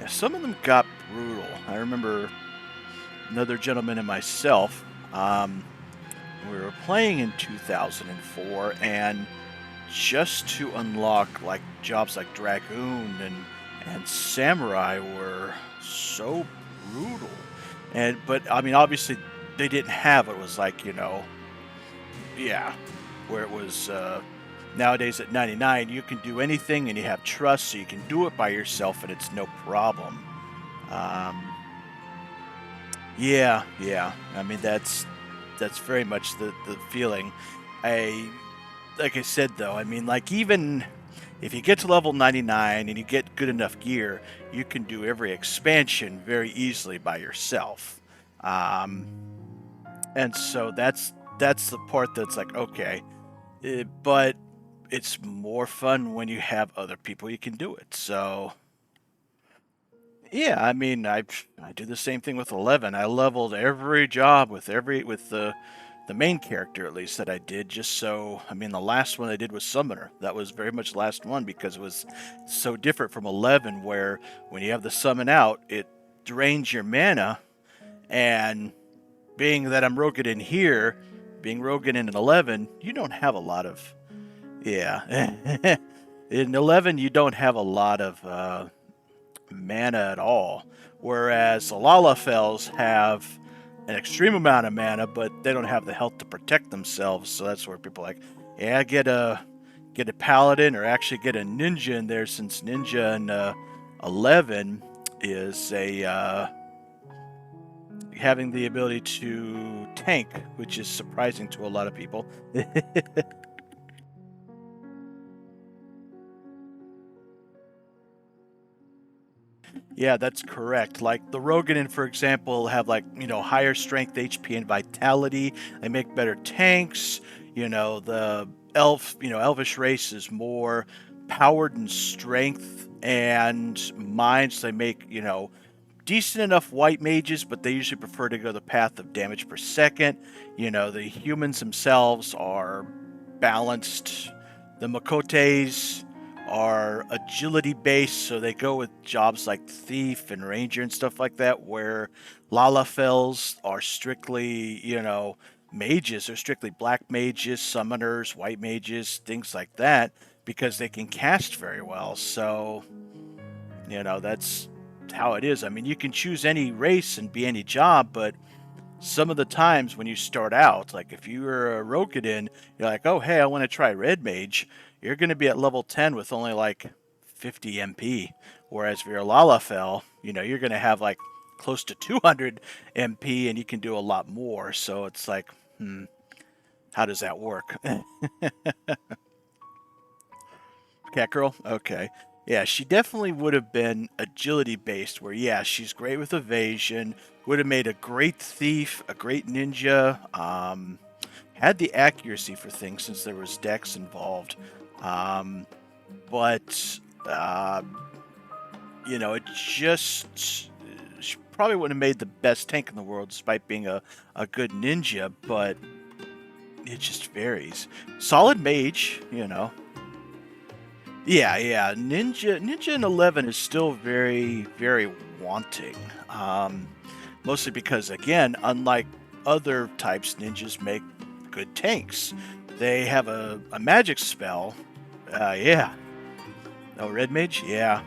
Some of them got brutal. I remember another gentleman and myself, we were playing in 2004, and just to unlock like jobs like Dragoon and Samurai were so brutal. But I mean, obviously they didn't have it. It was like, yeah, where it was nowadays at 99, you can do anything and you have trust, so you can do it by yourself and it's no problem. Yeah. I mean, that's very much the feeling. Like I said, though, I mean, like, even if you get to level 99 and you get good enough gear, you can do every expansion very easily by yourself. And so that's the part that's like, okay, but it's more fun when you have other people you can do it. So yeah, I mean, I do the same thing with 11. I leveled every job with the main character, at least, that I did, just so, I mean, the last one I did was Summoner. That was very much the last one because it was so different from 11, where when you have the summon out, it drains your mana, and being that I'm Rogan here, being Rogan in 11, you don't have a lot of, yeah. In 11, you don't have a lot of mana at all, whereas the Lalafels have an extreme amount of mana, but they don't have the health to protect themselves. So that's where people are like, yeah, get a paladin, or actually get a ninja in there, since ninja in 11 is having the ability to tank, which is surprising to a lot of people. Yeah, that's correct. Like the Roganin, for example, have like, higher strength, HP, and vitality. They make better tanks. The elvish race is more powered in strength and mind. So they make, decent enough white mages, but they usually prefer to go the path of damage per second. The humans themselves are balanced. The Makotes are agility based, so they go with jobs like thief and ranger and stuff like that, where Lalafels are strictly, mages. They're strictly black mages, summoners, white mages, things like that, because they can cast very well. So, that's how it is. I mean, you can choose any race and be any job, but some of the times when you start out, like if you're a Rogadin, you're like, oh, hey, I want to try Red Mage. You're going to be at level 10 with only like 50 MP. Whereas if you're a Lalafell, you're going to have like close to 200 MP and you can do a lot more. So it's like, how does that work? Cat Girl? Okay. Yeah, she definitely would have been agility based, where, yeah, she's great with evasion, would have made a great thief, a great ninja, had the accuracy for things since there was dex involved. But it just, she probably wouldn't have made the best tank in the world despite being a good ninja, but it just varies. Solid mage, Yeah, Ninja in 11 is still very, very wanting. Mostly because, again, unlike other types, ninjas make good tanks. They have a magic spell. Yeah. Oh, Red Mage? Yeah.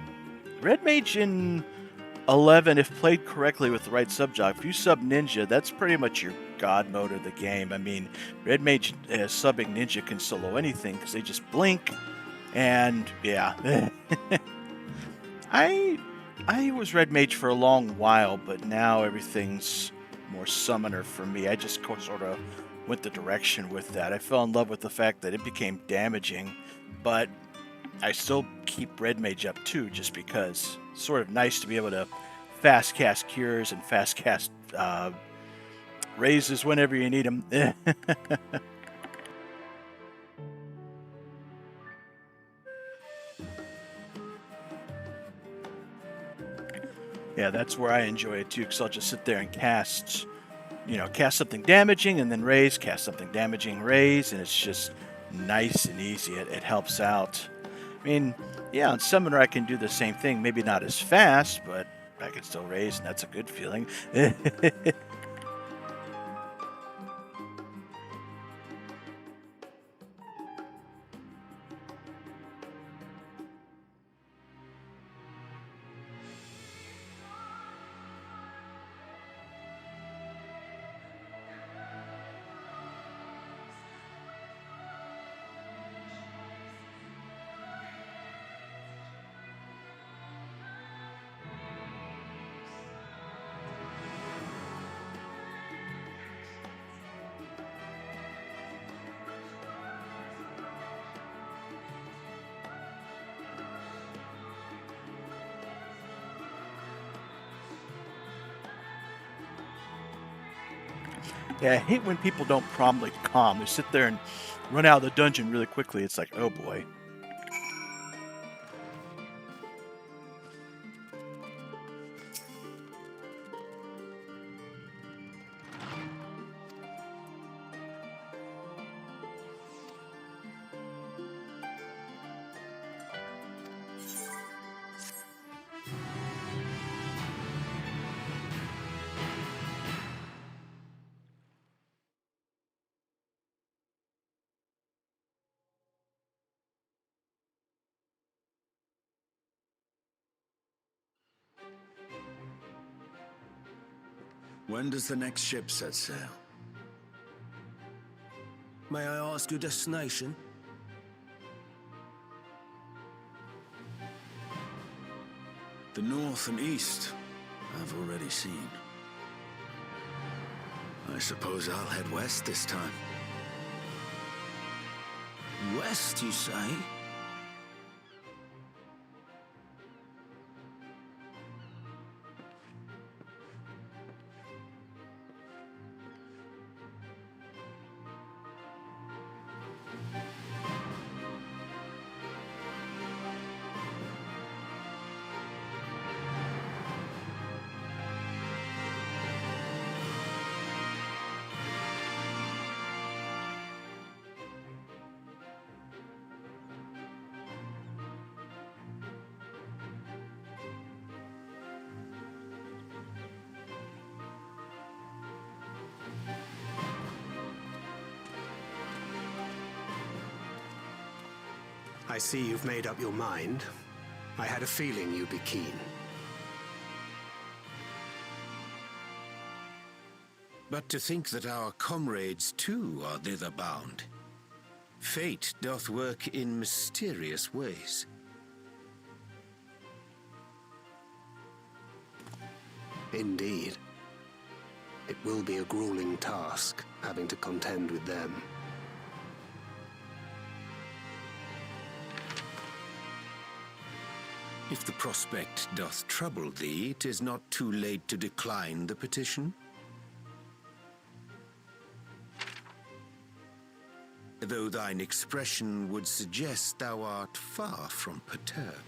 Red Mage in 11, if played correctly with the right subjob, if you sub Ninja, that's pretty much your god mode of the game. I mean, Red Mage subbing Ninja can solo anything because they just blink. And yeah, I was Red Mage for a long while, but now everything's more Summoner for me. I just sort of went the direction with that. I fell in love with the fact that it became damaging, but I still keep Red Mage up too, just because it's sort of nice to be able to fast cast cures and fast cast raises whenever you need them. Yeah, that's where I enjoy it too, because I'll just sit there and cast something damaging and then raise, cast something damaging, raise, and it's just nice and easy. It helps out. I mean, yeah, on Summoner I can do the same thing, maybe not as fast, but I can still raise, and that's a good feeling. Yeah, I hate when people don't promptly calm. They sit there and run out of the dungeon really quickly. It's like, oh boy. When does the next ship set sail? May I ask your destination? The north and east, I've already seen. I suppose I'll head west this time. West, you say? I see you've made up your mind. I had a feeling you'd be keen. But to think that our comrades too are thither bound. Fate doth work in mysterious ways. Indeed. It will be a grueling task, having to contend with them. If the prospect doth trouble thee, 'tis not too late to decline the petition. Though thine expression would suggest thou art far from perturbed.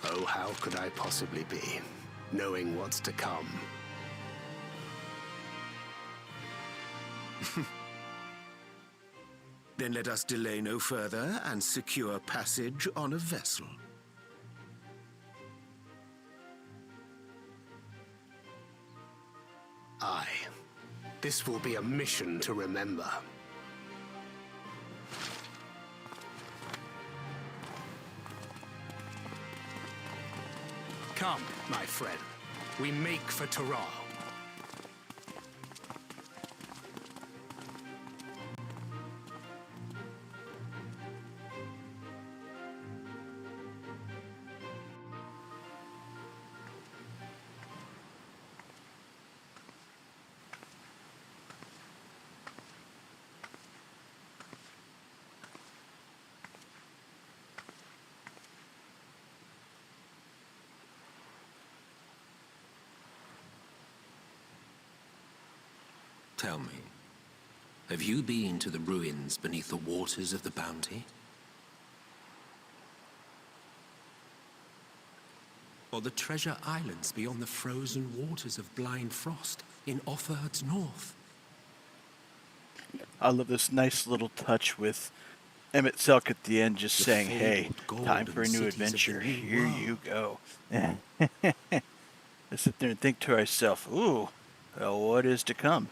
Oh, how could I possibly be, knowing what's to come? Then let us delay no further and secure passage on a vessel. Aye. This will be a mission to remember. Come, my friend. We make for Taral. Tell me, have you been to the ruins beneath the waters of the Bounty? Or the treasure islands beyond the frozen waters of Blind Frost in Offerd's north? I love this nice little touch with Emmett Selk at the end just saying, hey, time for a new adventure. Here you go. Let's sit there and think to ourselves, ooh, well, what is to come?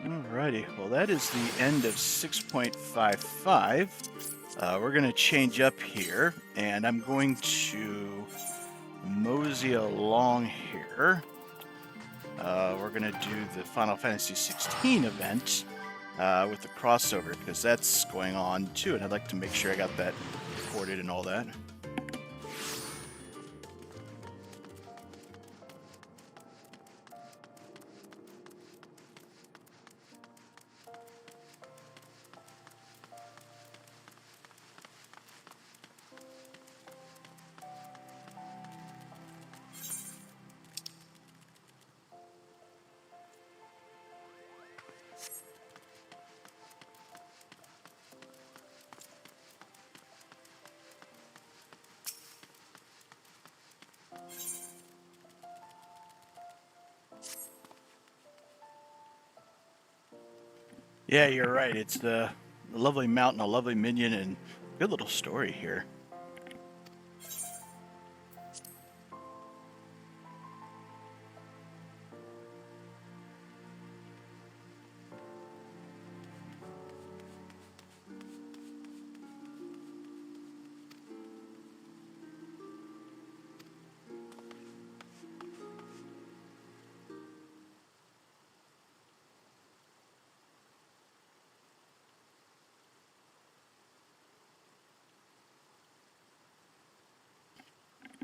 Alrighty, well that is the end of 6.55. We're going to change up here, and I'm going to mosey along here. We're gonna do the Final Fantasy 16 event with the crossover because that's going on too, and I'd like to make sure I got that recorded and all that. Yeah, you're right. It's the lovely mountain, a lovely minion, and good little story here.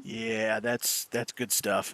Yeah, that's good stuff.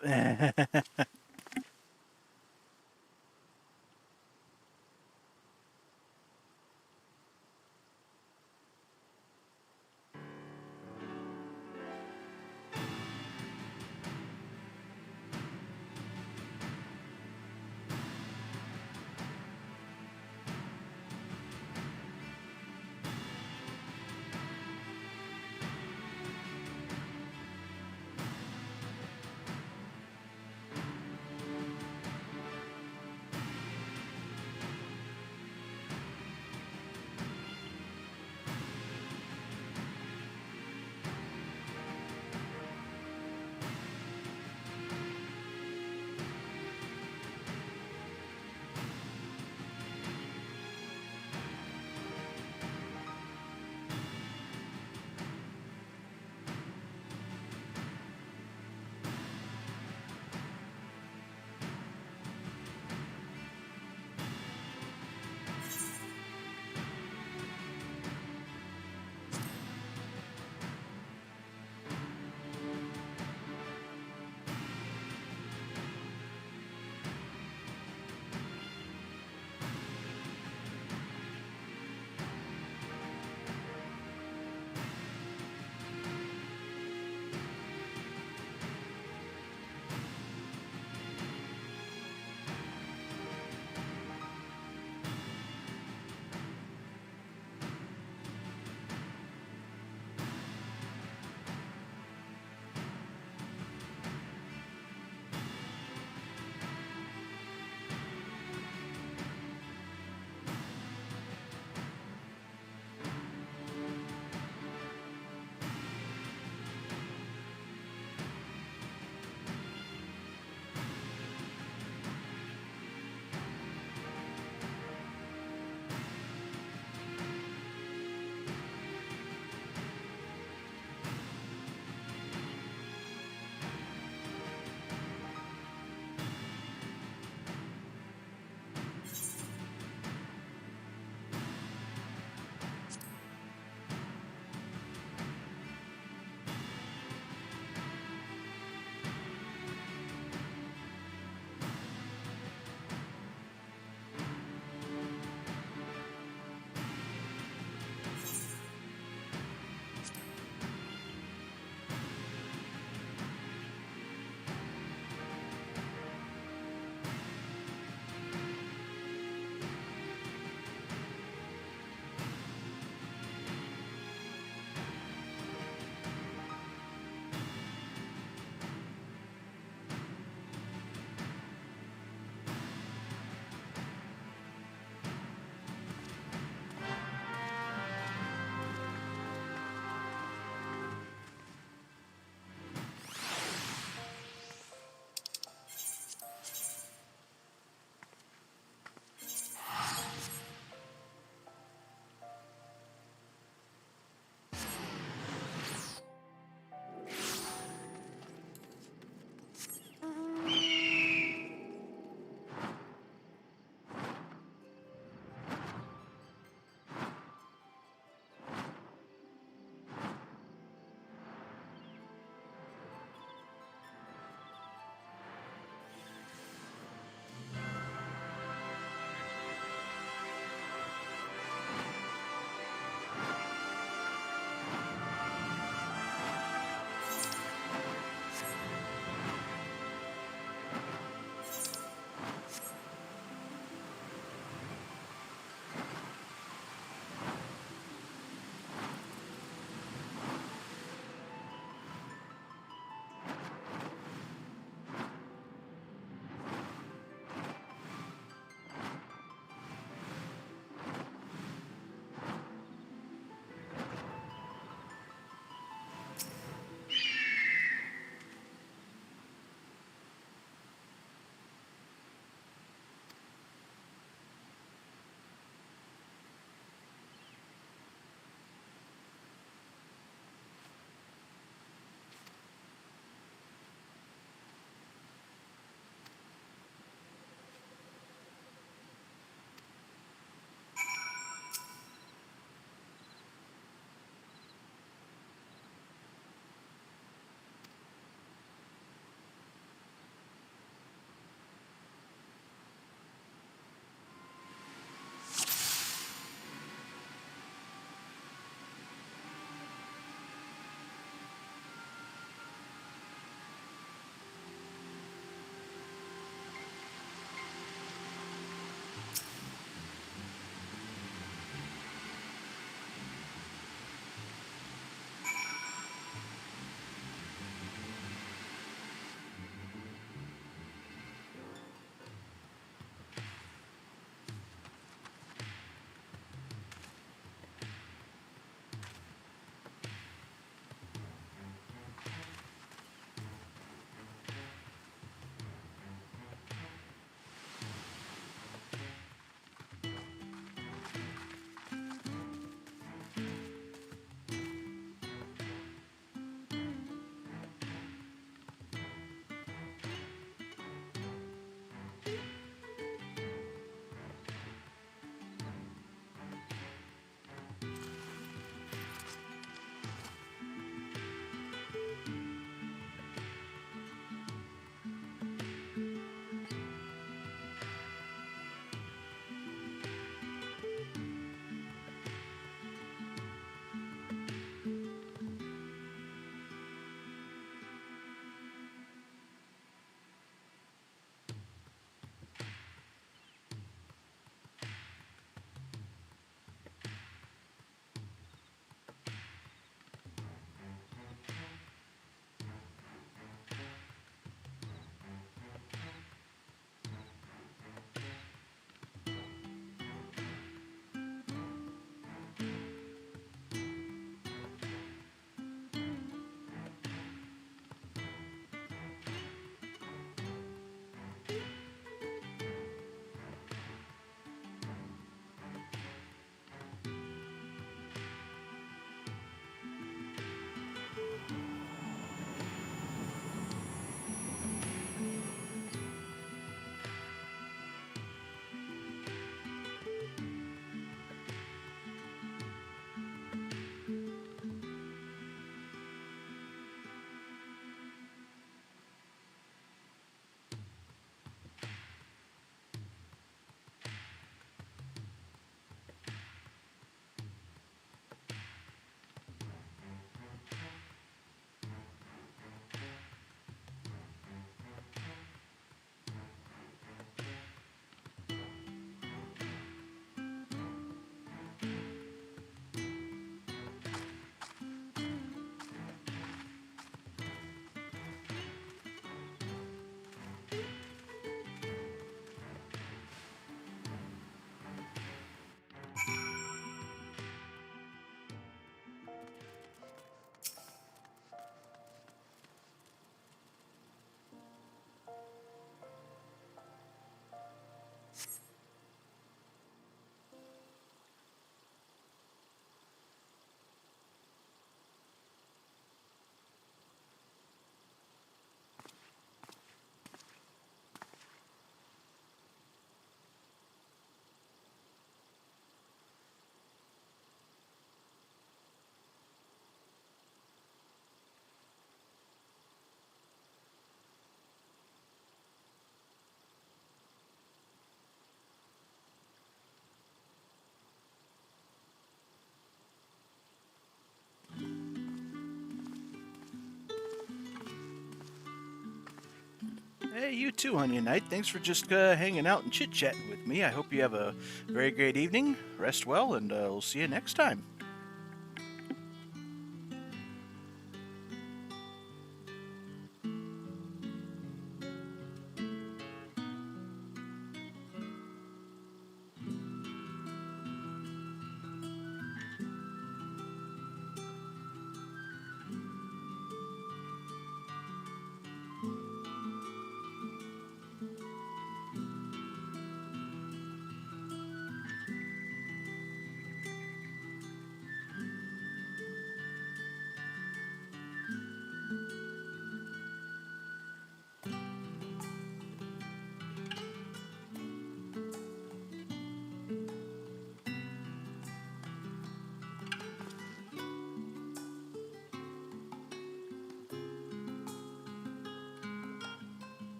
Hey, you too, Onion Knight. Thanks for just hanging out and chit-chatting with me. I hope you have a very great evening. Rest well, and we'll see you next time.